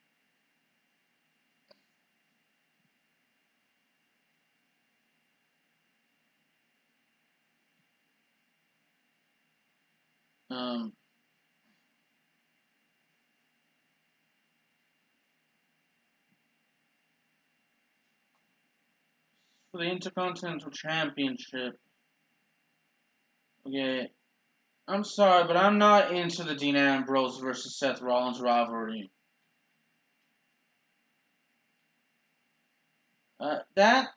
Um, for the Intercontinental Championship, okay, I'm sorry, but I'm not into the Dean Ambrose versus Seth Rollins rivalry. That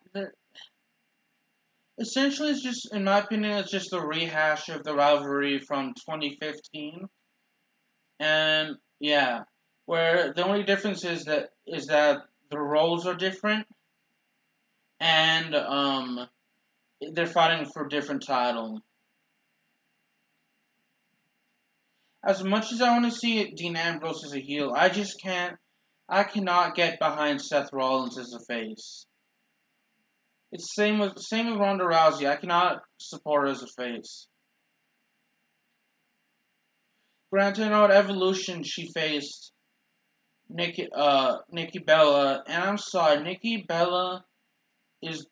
essentially is just, in my opinion, it's just a rehash of the rivalry from 2015, and yeah, where the only difference is that the roles are different, and they're fighting for different titles. As much as I want to see Dean Ambrose as a heel, I just can't. I cannot get behind Seth Rollins as a face. It's same with Ronda Rousey. I cannot support her as a face. Granted, I know at Evolution she faced Nikki Bella, and I'm sorry, Nikki Bella is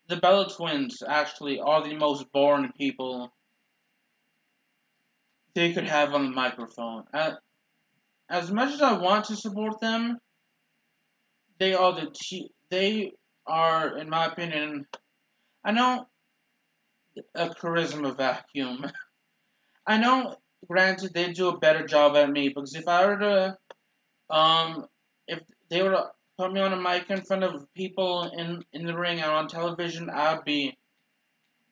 the Bella twins actually are the most boring people they could have on the microphone. As much as I want to support them, they are, in my opinion, I know a charisma vacuum. I know, granted, they do a better job at me because if they were to put me on a mic in front of people in the ring and on television, I'd be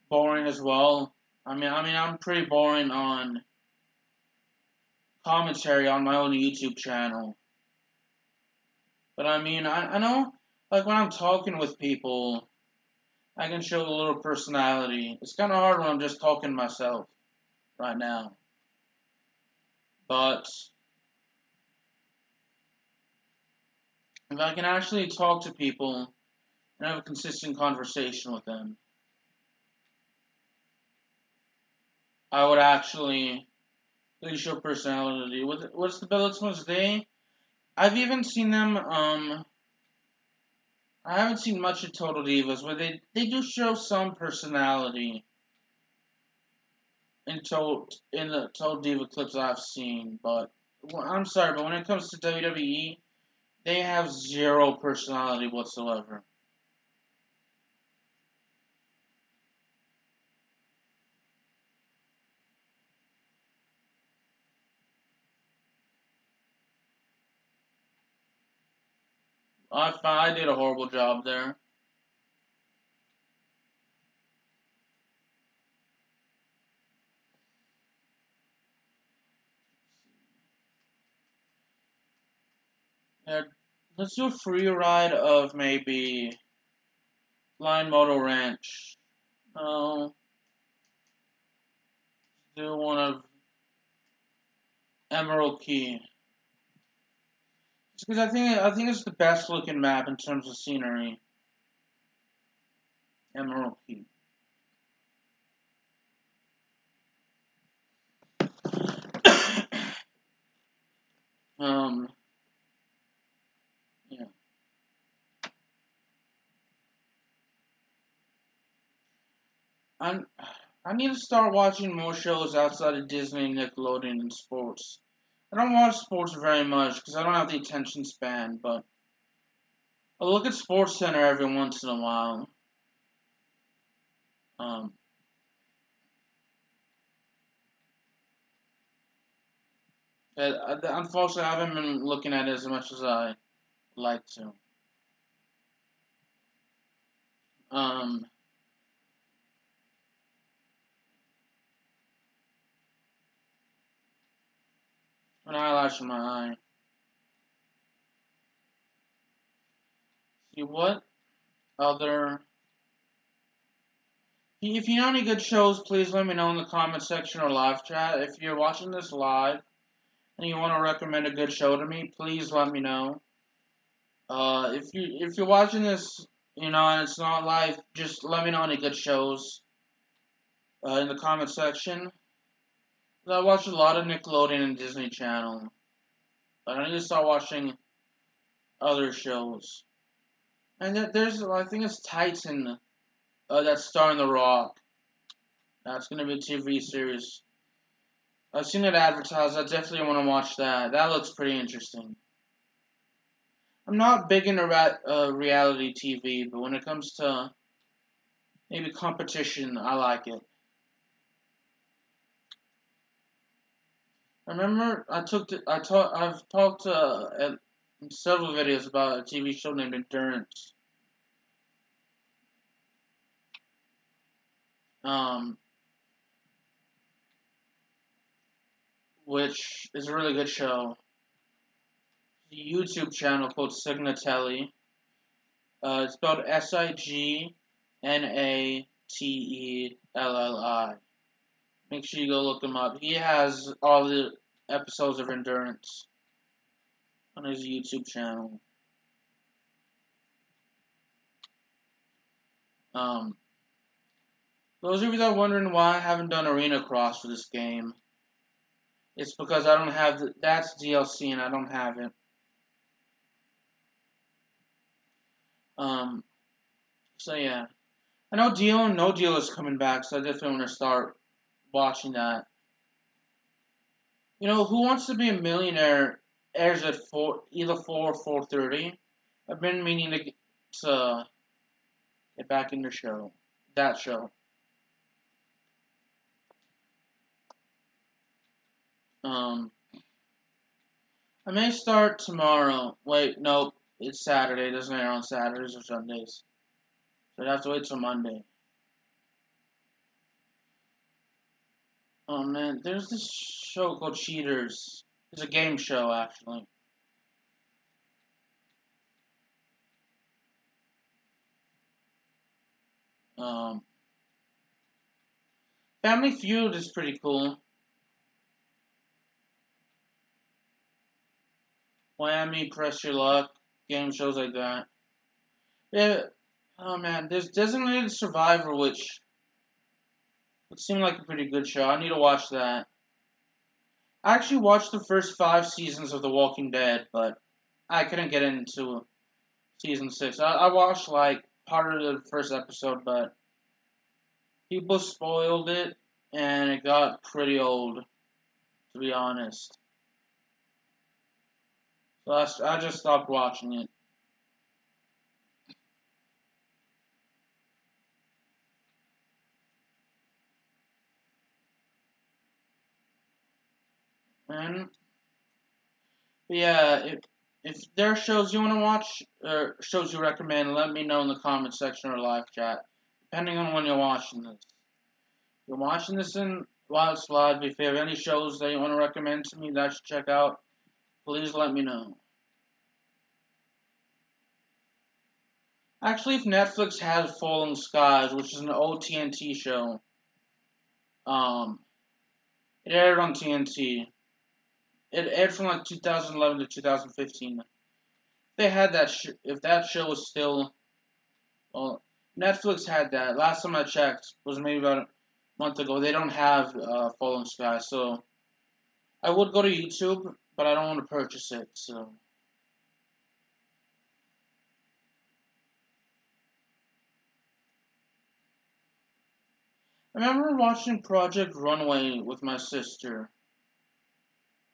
boring as well. I'm pretty boring on commentary on my own YouTube channel. But I know, like when I'm talking with people, I can show a little personality. It's kind of hard when I'm just talking to myself right now. But if I can actually talk to people and have a consistent conversation with them, I would actually really show personality. What's the Bellator's Day? I've even seen them, I haven't seen much of Total Divas, but they do show some personality in the Total Diva clips I've seen, but I'm sorry, but when it comes to WWE, they have zero personality whatsoever. I did a horrible job there. Yeah, let's do a free ride of maybe Flying Moto Ranch. No, do one of Emerald Key. Just because I think it's the best looking map in terms of scenery. Emerald Key. um, yeah. I'm, I need to start watching more shows outside of Disney, Nickelodeon, and sports. I don't watch sports very much because I don't have the attention span, but I look at Sports Center every once in a while. Um, Unfortunately, I haven't been looking at it as much as I like to. Um, an eyelash in my eye. See what other? If you know any good shows, please let me know in the comment section or live chat. If you're watching this live and you want to recommend a good show to me, please let me know. If you're watching this, and it's not live, just let me know any good shows in the comment section. I watch a lot of Nickelodeon and Disney Channel, but I need to start watching other shows. And there's, I think it's Titan, that's starring The Rock. That's gonna be a TV series. I've seen it advertised. I definitely want to watch that. That looks pretty interesting. I'm not big into reality TV, but when it comes to maybe competition, I like it. I remember I've talked in several videos about a TV show named Endurance. Um, which is a really good show. A YouTube channel called Signatelli. It's spelled Signatelli. Make sure you go look him up. He has all the episodes of Endurance on his YouTube channel. Um, those of you that are wondering why I haven't done Arena Cross for this game, it's because I don't have that's DLC and I don't have it. Um, so yeah, I know Deal and No Deal is coming back, so I definitely want to start watching that. Who Wants to Be a Millionaire airs at either 4 or 4:30. I've been meaning to get back in the show, that show. Um, I may start tomorrow. Wait, nope, it's Saturday. It doesn't air on Saturdays or Sundays, so I'd have to wait till Monday. Oh man, there's this show called Cheaters. It's a game show actually. Um, Family Feud is pretty cool. Miami, Press Your Luck, game shows like that. Yeah. Oh man, there's Designated Survivor, which would seem like a pretty good show. I need to watch that. I actually watched the first 5 seasons of The Walking Dead, but I couldn't get into season 6. I watched like part of the first episode, but people spoiled it, and it got pretty old, to be honest. So I just stopped watching it. And yeah, if there are shows you want to watch or shows you recommend, let me know in the comment section or live chat, depending on when you're watching this. If you're watching this in while it's live, if you have any shows that you want to recommend to me that I should check out, please let me know. Actually, if Netflix has Falling Skies, which is an old TNT show, um, it aired on TNT. It aired from like 2011 to 2015. They had that. If that show was still, well, Netflix had that. Last time I checked was maybe about a month ago. They don't have Falling Skies, so I would go to YouTube, but I don't want to purchase it. So I remember watching Project Runway with my sister.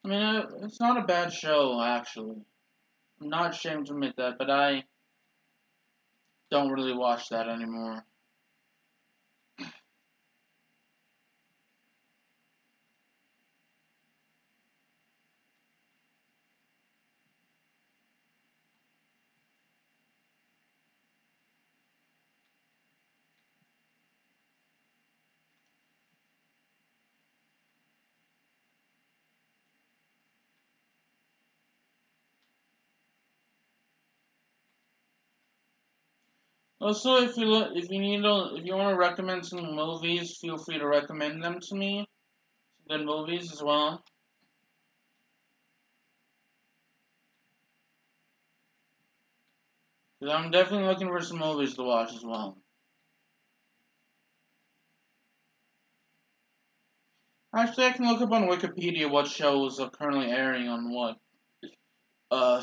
I mean, it's not a bad show actually. I'm not ashamed to admit that, but I don't really watch that anymore. Also, if you want to recommend some movies, feel free to recommend them to me. Some good movies as well. Because I'm definitely looking for some movies to watch as well. Actually, I can look up on Wikipedia what shows are currently airing on what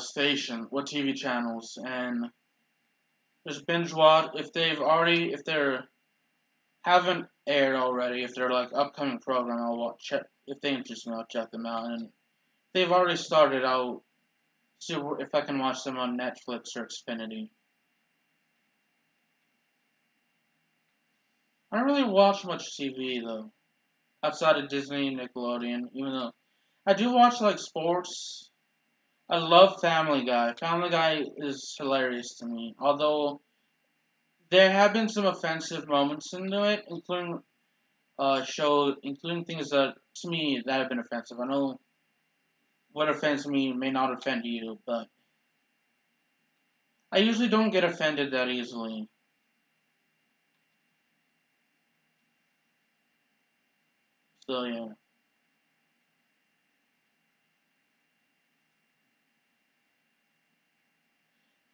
station, what TV channels, and just binge watch if they're haven't aired already, if they're like upcoming program, I'll watch. Check if they interest me, I'll check them out. And if they've already started, I'll see if I can watch them on Netflix or Xfinity. I don't really watch much TV though, outside of Disney and Nickelodeon. Even though I do watch like sports. I love Family Guy. Family Guy is hilarious to me. Although there have been some offensive moments into it, including things that to me that have been offensive. I know what offends me may not offend you, but I usually don't get offended that easily. So yeah.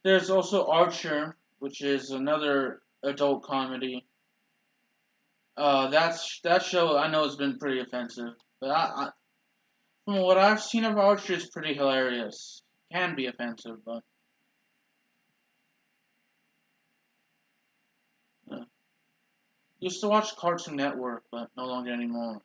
There's also Archer, which is another adult comedy. That show I know has been pretty offensive, but from what I've seen of Archer, it's pretty hilarious. Can be offensive, but yeah. Used to watch Cartoon Network, but no longer anymore.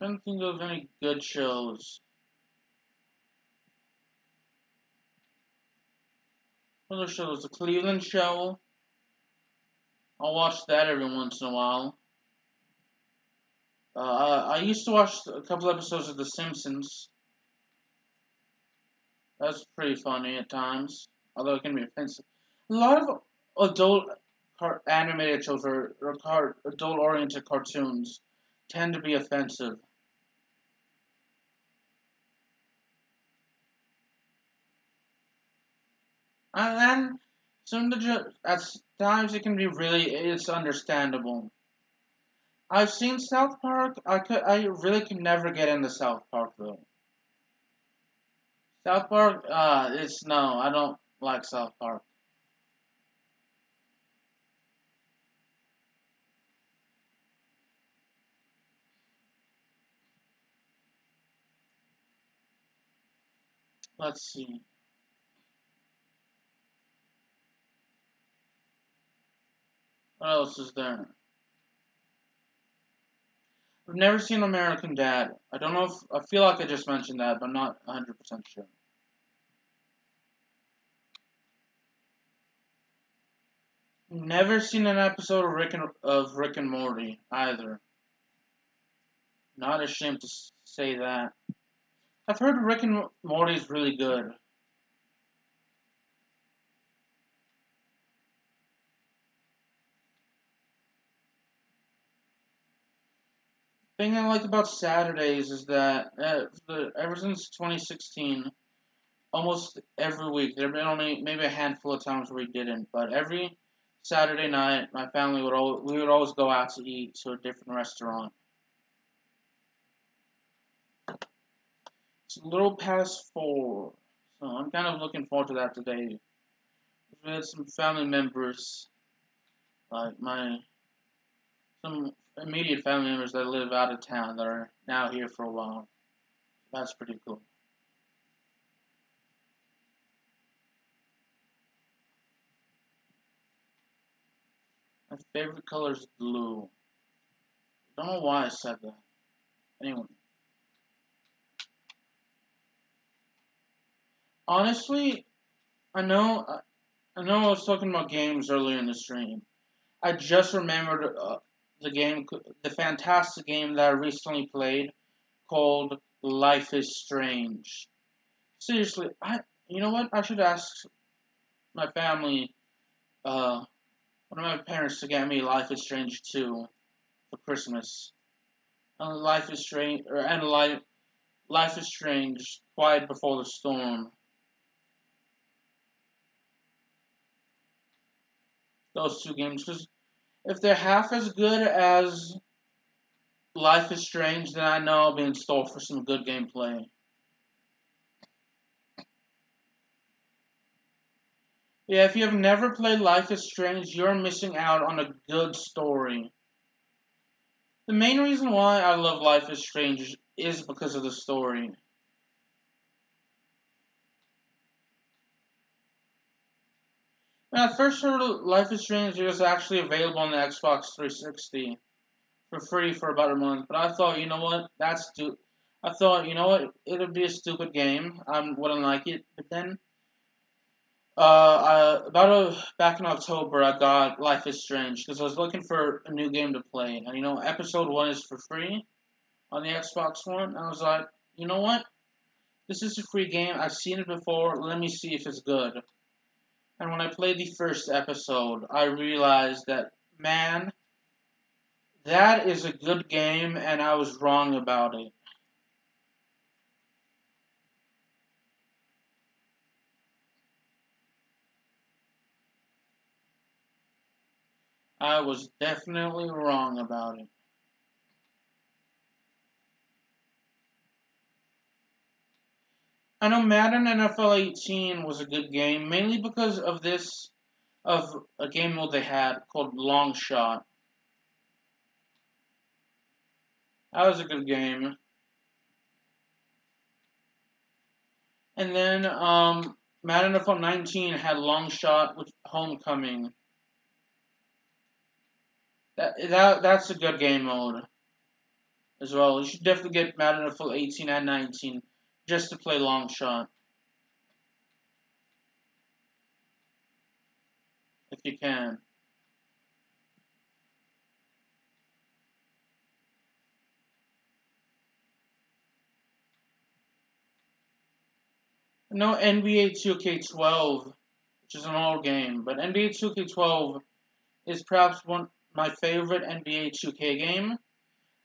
Trying to think of any good shows. Other shows, The Cleveland Show. I'll watch that every once in a while. I used to watch a couple episodes of The Simpsons. That's pretty funny at times, although it can be offensive. A lot of adult animated shows or adult-oriented cartoons tend to be offensive. And at times it can be it's understandable. I've seen South Park. I really could never get into South Park though. South Park, it's no, I don't like South Park. Let's see. What else is there? I've never seen American Dad. I don't know if I feel like I just mentioned that, but I'm not 100% sure. Never seen an episode of Rick and Morty either. Not ashamed to say that. I've heard Rick and Morty is really good. Thing I like about Saturdays is that ever since 2016, almost every week there have been only maybe a handful of times where we didn't, but every Saturday night my family we would always go out to eat to a different restaurant. It's a little past 4, so I'm kind of looking forward to that today. We had some family members, like my some immediate family members that live out of town that are now here for a while. That's pretty cool. My favorite color is blue. Don't know why I said that. Anyway, honestly, I know I was talking about games earlier in the stream. I just remembered the fantastic game that I recently played called Life is Strange. Seriously, you know what? I should ask my family, uh, one of my parents to get me Life is Strange 2 for Christmas. Life is Strange, Life is Strange, Quiet Before the Storm. Those two games, because if they're half as good as Life is Strange, then I know I'll be in store for some good gameplay. Yeah, if you have never played Life is Strange, you're missing out on a good story. The main reason why I love Life is Strange is because of the story. When I first heard of Life is Strange, it was actually available on the Xbox 360 for free for about a month. But I thought, you know what, I thought, you know what, it'll be a stupid game. I wouldn't like it. But then, back in October, I got Life is Strange because I was looking for a new game to play. And Episode 1 is for free on the Xbox One. And I was like, you know what? This is a free game. I've seen it before. Let me see if it's good. And when I played the first episode, I realized that, man, that is a good game, and I was wrong about it. I was definitely wrong about it. I know Madden NFL 18 was a good game, mainly because of a game mode they had called Long Shot. That was a good game. And then Madden NFL 19 had Long Shot with Homecoming. That's a good game mode as well. You should definitely get Madden NFL 18 and 19 just to play Long Shot if you can. No NBA 2K12, which is an old game, but NBA 2K12 is perhaps my favorite NBA 2K game,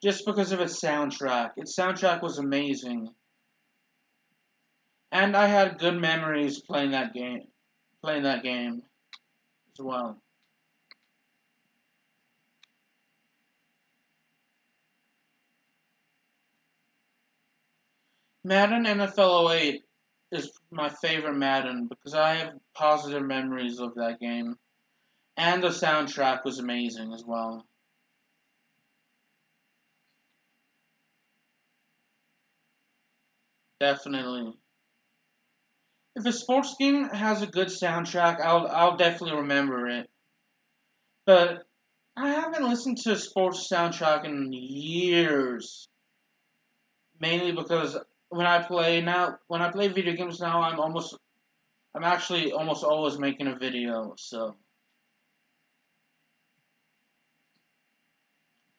just because of its soundtrack. Its soundtrack was amazing, and I had good memories playing that game. Playing that game as well. Madden NFL 08 is my favorite Madden because I have positive memories of that game, and the soundtrack was amazing as well. Definitely. If a sports game has a good soundtrack, I'll definitely remember it. But I haven't listened to a sports soundtrack in years, mainly because when I play video games now, I'm actually almost always making a video. So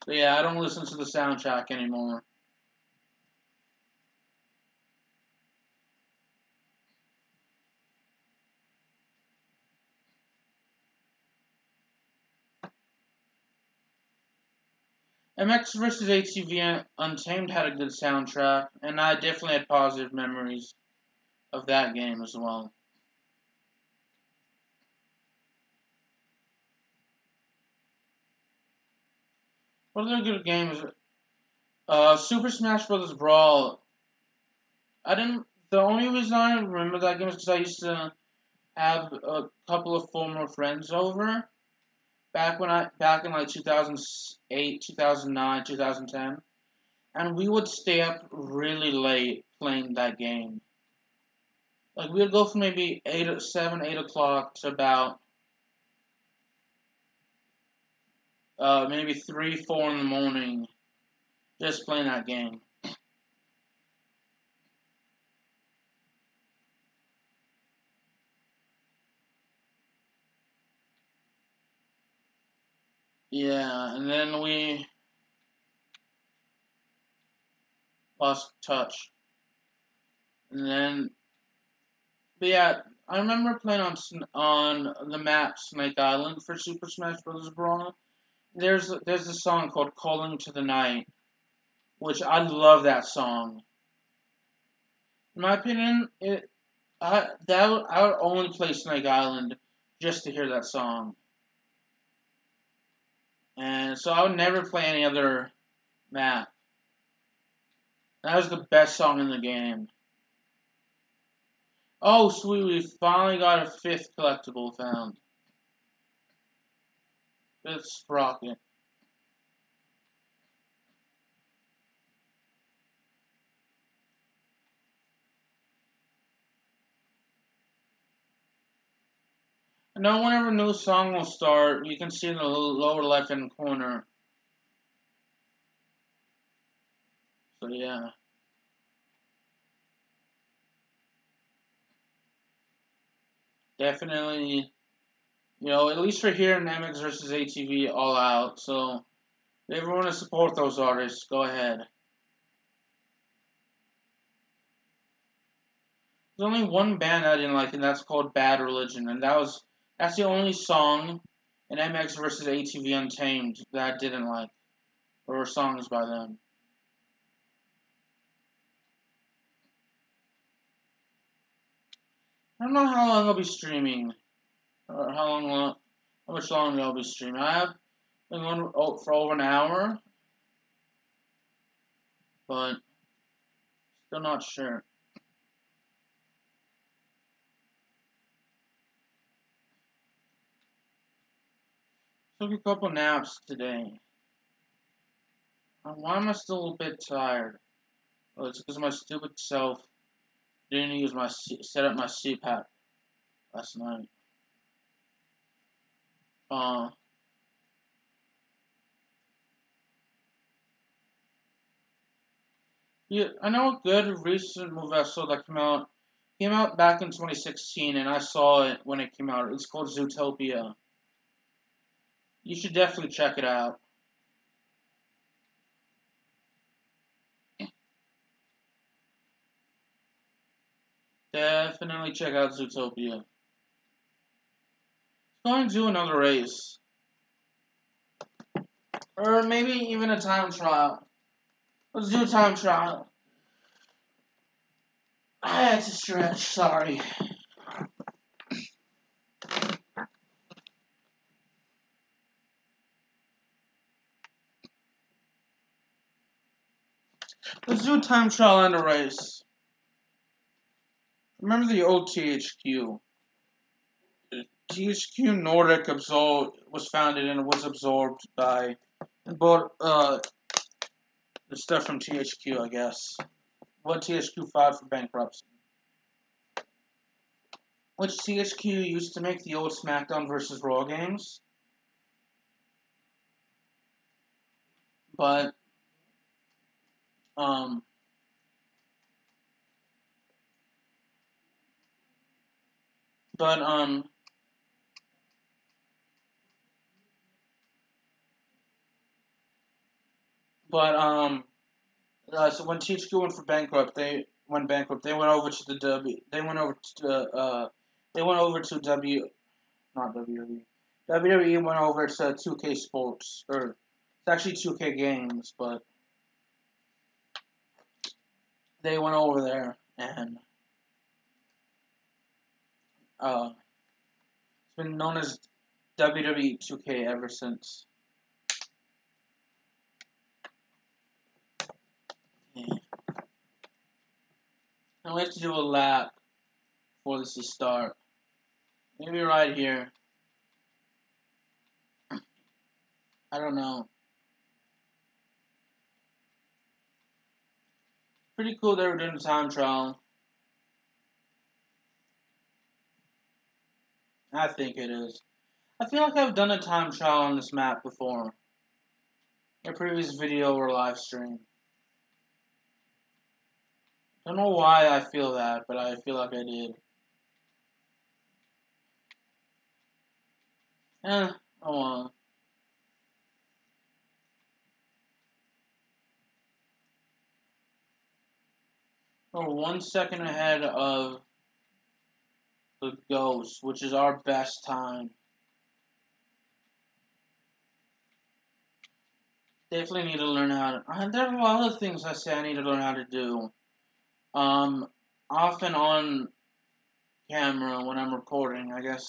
yeah, I don't listen to the soundtrack anymore. MX vs. ATV Untamed had a good soundtrack, and I definitely had positive memories of that game as well. What other good games? Super Smash Bros. Brawl. I didn't. The only reason I remember that game is because I used to have a couple of former friends over back in like 2008, 2009, 2010, and we would stay up really late playing that game. Like we would go from maybe 8 o'clock to about maybe 3, 4 in the morning, just playing that game. Yeah, and then we lost touch. And then, but yeah, I remember playing on the map Snake Island for Super Smash Bros. Brawl. There's a song called "Calling to the Night," which I love that song. In my opinion, I would only play Snake Island just to hear that song, and so I would never play any other map. That was the best song in the game. Oh, sweet, we finally got a fifth collectible found. Fifth sprocket. And now whenever a new song will start, you can see in the lower left hand corner. So yeah. Definitely, at least for here in MX versus ATV all out. So if you want to support those artists, go ahead. There's only one band I didn't like, and that's called Bad Religion, and that's the only song in MX versus ATV Untamed that I didn't like, or songs by them. I don't know how long I'll be streaming, or how much longer I'll be streaming. I have been going for over an hour, but still not sure. Took a couple naps today. Why am I still a bit tired? Well, it's because my stupid self didn't set up my CPAP last night. Uh, yeah, I know a good recent movie I saw that came out back in 2016, and I saw it when it came out. It's called Zootopia. You should definitely check it out. Definitely check out Zootopia. Going to do another race. Or maybe even a time trial. Let's do a time trial. I had to stretch, sorry. Let's do a time trial and a race. Remember the old THQ? THQ Nordic was founded and was absorbed by the stuff from THQ, I guess. What THQ filed for bankruptcy. Which THQ used to make the old SmackDown vs. Raw games. But, um, but, so when THQ went bankrupt, they went over to the not WWE. WWE went over to 2K Sports, or it's actually 2K Games, but they went over there, and it's been known as WWE 2K ever since. Yeah. And we have to do a lap before this is start. Maybe right here. I don't know. Pretty cool they were doing a time trial. I think it is. I feel like I've done a time trial on this map before. A previous video or live stream. Don't know why I feel that, but I feel like I did. Oh well. We're 1 second ahead of the Ghost, which is our best time. Definitely need to learn how to. There are a lot of things I say I need to learn how to do. Off and on camera when I'm recording, I guess.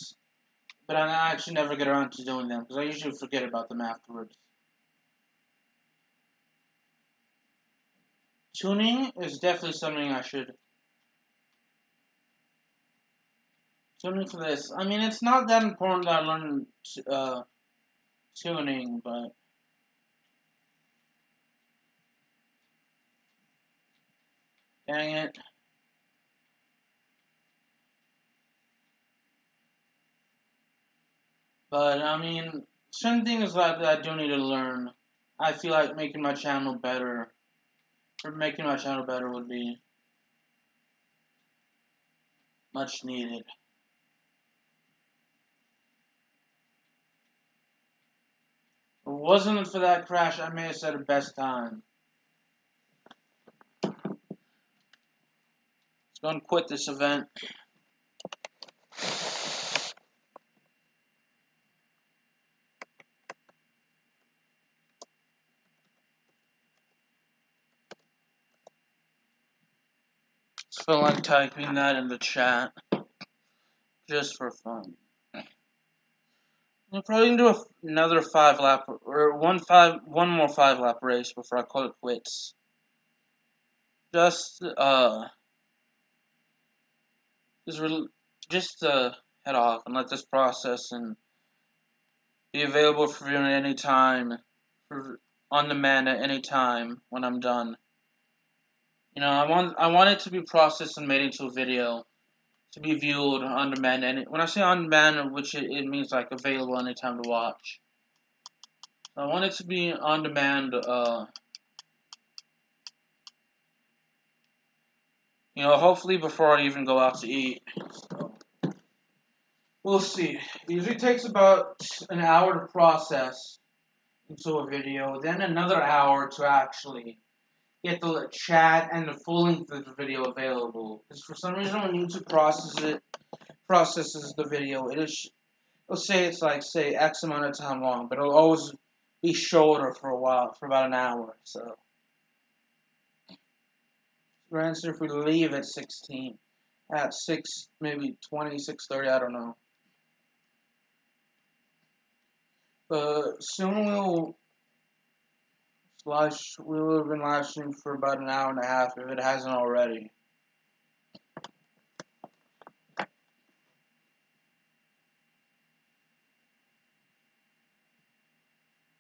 But I actually never get around to doing them because I usually forget about them afterwards. Tuning is definitely something I should. Tuning for this. I mean, it's not that important that I learn tuning, but. Dang it. But, I mean, certain things that I do need to learn. I feel like making my channel better. Or making my channel better would be much needed. If it wasn't for that crash, I may have said a best time. Let's go and quit this event. Just feel like typing that in the chat. Just for fun. I'm probably gonna do another 5-lap, or one more 5-lap race before I call it quits. Just head off and let this process and be available for you at any time, on demand at any time when I'm done. You know, I want it to be processed and made into a video to be viewed on demand. And when I say on demand, which it means like available anytime to watch. I want it to be on demand. You know, hopefully before I even go out to eat. So, we'll see. It usually takes about an hour to process into a video, then another hour to actually get the chat and the full length of the video available. Because for some reason when YouTube processes the video, it'll say it's like, say, X amount of time long, but it'll always be shorter for a while, for about an hour. So, for instance, if we leave at 16, at 6, maybe 20, 6:30, I don't know. But soon we will have been live streaming for about an hour and a half if it hasn't already.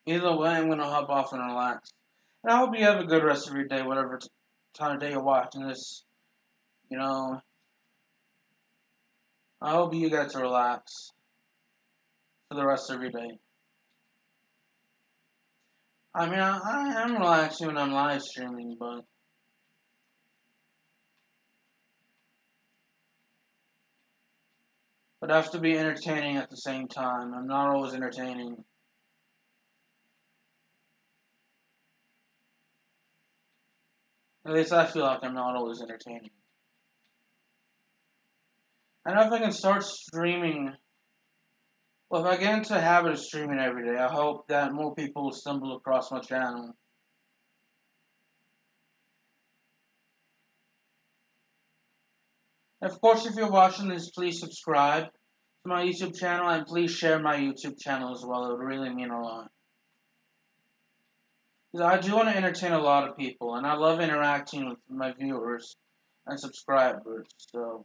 Either way, I'm gonna hop off and relax. And I hope you have a good rest of your day, whatever time of day you're watching this. You know, I hope you get to relax for the rest of your day. I mean, I am relaxing when I'm live streaming, but I have to be entertaining at the same time. I'm not always entertaining. At least I feel like I'm not always entertaining. I know if I can start streaming, well, if I get into the habit of streaming every day, I hope that more people will stumble across my channel. And of course, if you're watching this, please subscribe to my YouTube channel and please share my YouTube channel as well. It would really mean a lot. Because I do want to entertain a lot of people, and I love interacting with my viewers and subscribers. So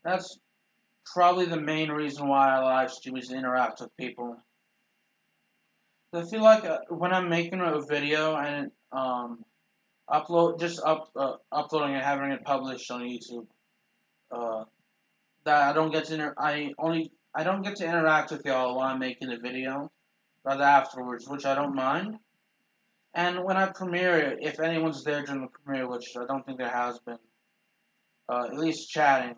that's probably the main reason why I live stream is to interact with people. I feel like when I'm making a video and uploading and having it published on YouTube, uh, that I don't get to I don't get to interact with y'all while I'm making the video, rather afterwards, which I don't mind. And when I premiere it, if anyone's there during the premiere, which I don't think there has been, at least chatting,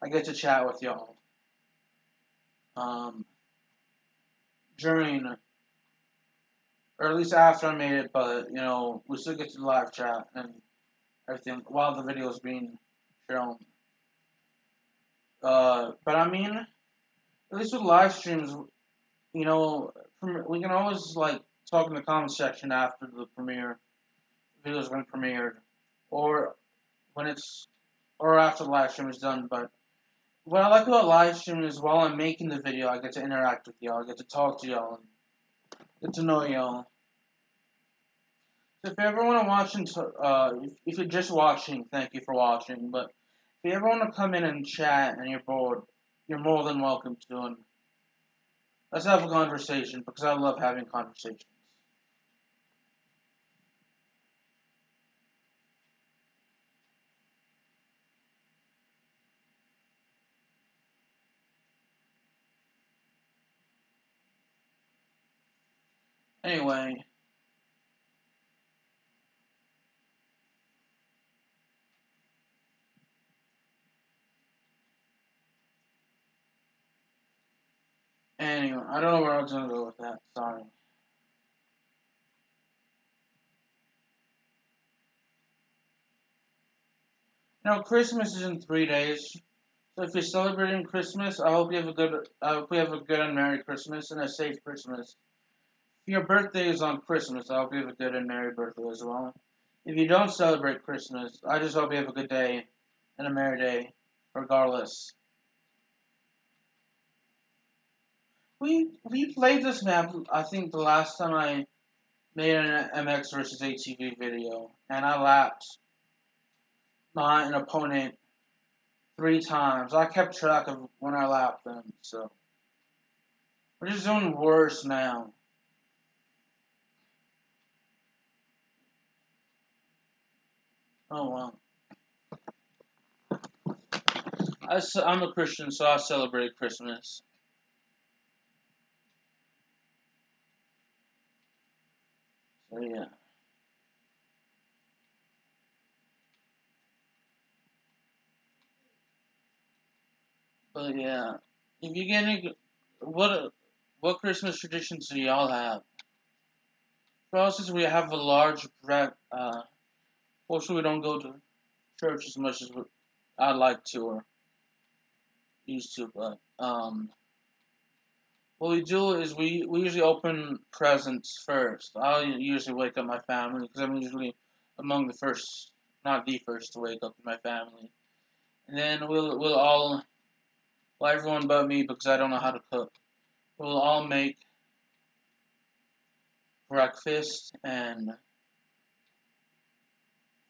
I get to chat with y'all. During, or at least after I made it, but, you know, we still get to live chat and everything while the video is being shown. But I mean, at least with live streams, you know, we can always, like, talk in the comment section after the video's been premiered, or when it's, or after the live stream is done. But what I like about live streaming is while I'm making the video, I get to interact with y'all, I get to talk to y'all, and get to know y'all. So if you ever want to watch, if you're just watching, thank you for watching. But if you ever want to come in and chat and you're bored, you're more than welcome to. And let's have a conversation because I love having conversations. Anyway, I don't know where I was gonna go with that. Sorry. Now Christmas is in 3 days. So if you're celebrating Christmas, I hope you have a good and Merry Christmas and a safe Christmas. If your birthday is on Christmas, I hope you have a good and Merry birthday as well. If you don't celebrate Christmas, I just hope you have a good day and a merry day, regardless. We played this map, I think the last time I made an MX versus ATV video, and I lapped an opponent 3 times. I kept track of when I lapped them, so we're just doing worse now. Oh well. I'm a Christian, so I celebrate Christmas. So yeah. But yeah, if you get any, what Christmas traditions do y'all have? For us, is we have a large fortunately we don't go to church as much as I'd like to or used to, but what we do is we usually open presents first. I'll usually wake up my family because I'm usually among the first, not the first to wake up in my family. And then we'll all, well, everyone but me because I don't know how to cook. We'll all make breakfast and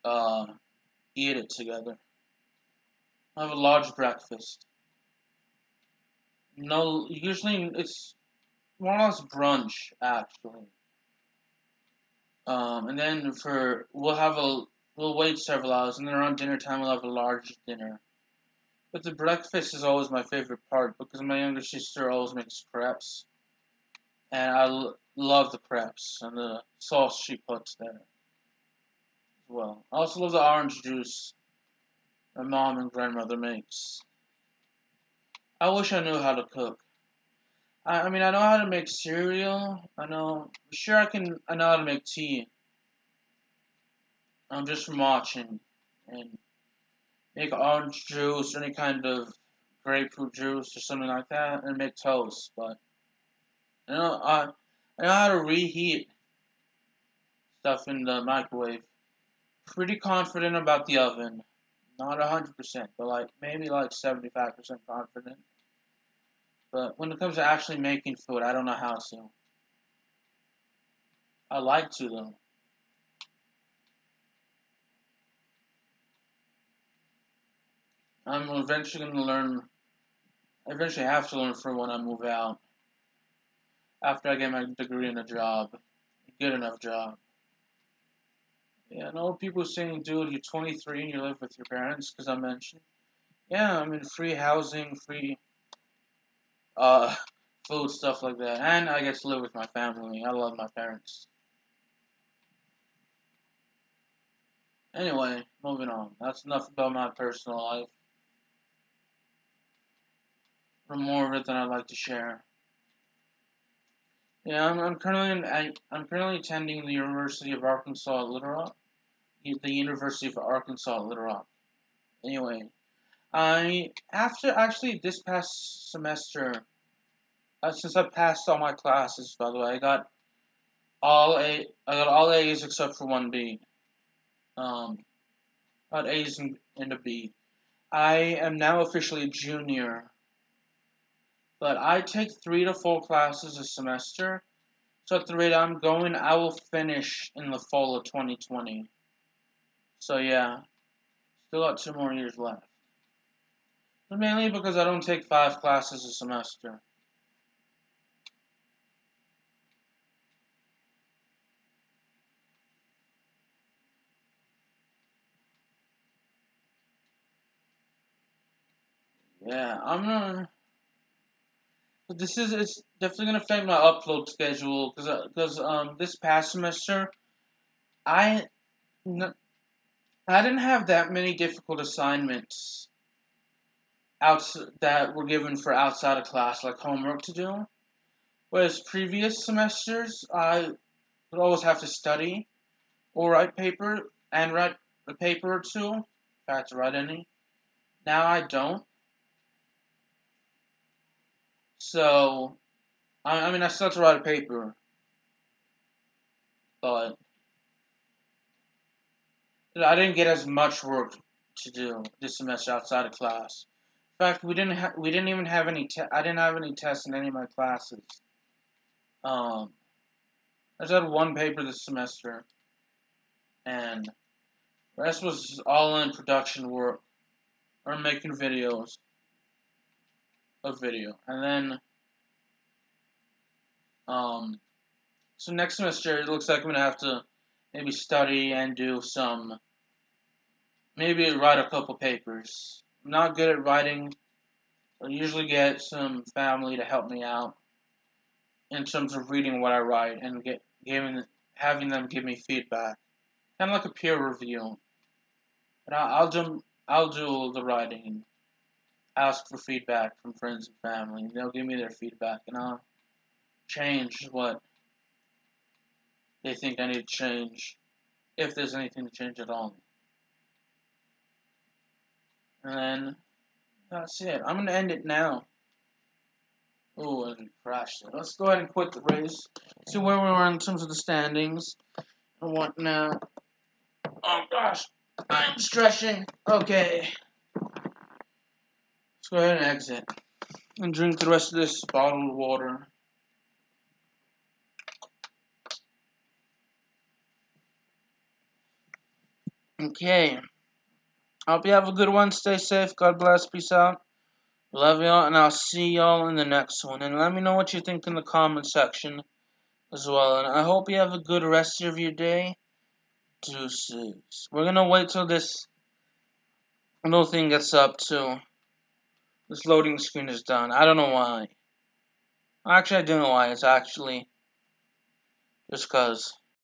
uh, eat it together. I have a large breakfast. No, usually it's more or less brunch actually. And then we'll wait several hours, and then around dinner time we'll have a large dinner. But the breakfast is always my favorite part because my younger sister always makes crepes, and love the crepes and the sauce she puts there as well. I also love the orange juice my mom and grandmother makes. I wish I knew how to cook. I mean, I know how to make cereal. Sure, I know how to make tea. I'm just from watching and make orange juice or any kind of grapefruit juice or something like that, and make toast. But I know how to reheat stuff in the microwave. Pretty confident about the oven. Not 100%, but like maybe like 75% confident. But when it comes to actually making food, I don't know how to. I like to though. I'm eventually gonna learn. I eventually have to learn for when I move out. After I get my degree in a job, a good enough job. Yeah, I know people saying, dude, you're 23 and you live with your parents, because I mentioned. Yeah, I'm in free housing, free uh, food, stuff like that. And I get to live with my family. I love my parents. Anyway, moving on. That's enough about my personal life. For more of it than I'd like to share. Yeah, I'm currently attending the University of Arkansas at Little Rock. The University of Arkansas at Little Rock. Anyway, I after actually this past semester, since I passed all my classes, by the way, I got all A's except for one B. Um, got A's and a B. I am now officially a junior, but I take 3 to 4 classes a semester. So at the rate I'm going, I will finish in the fall of 2020. So yeah, still got 2 more years left. But mainly because I don't take 5 classes a semester. Yeah, I'm gonna. But it's definitely gonna affect my upload schedule because this past semester I n- I didn't have that many difficult assignments that were given for outside of class like homework to do. Whereas previous semesters I would always have to study or write a paper or two if I had to write any. Now I don't. So I mean I still have to write a paper, but I didn't get as much work to do this semester outside of class. In fact, we didn't even have I didn't have any tests in any of my classes. Um, I just had one paper this semester, and the rest was all in production work or making videos of video. And then um, so next semester it looks like I'm gonna have to maybe study and do some maybe write a couple papers. I'm not good at writing. I usually get some family to help me out in terms of reading what I write and having them give me feedback, kind of like a peer review. But I'll do all the writing and ask for feedback from friends and family, and they'll give me their feedback, and I'll change what they think I need to change, if there's anything to change at all. And then that's it. I'm gonna end it now. Ooh, and crashed it. Let's go ahead and quit the race. See where we were in terms of the standings and whatnot. Oh gosh, I'm stretching. Okay. Let's go ahead and exit. And drink the rest of this bottled water. Okay. Hope you have a good one. Stay safe. God bless. Peace out. Love y'all, and I'll see y'all in the next one. And let me know what you think in the comment section as well. And I hope you have a good rest of your day. Deuces. We're gonna wait till this little thing gets up too. This loading screen is done. I don't know why. Actually, I do know why. It's actually just cause.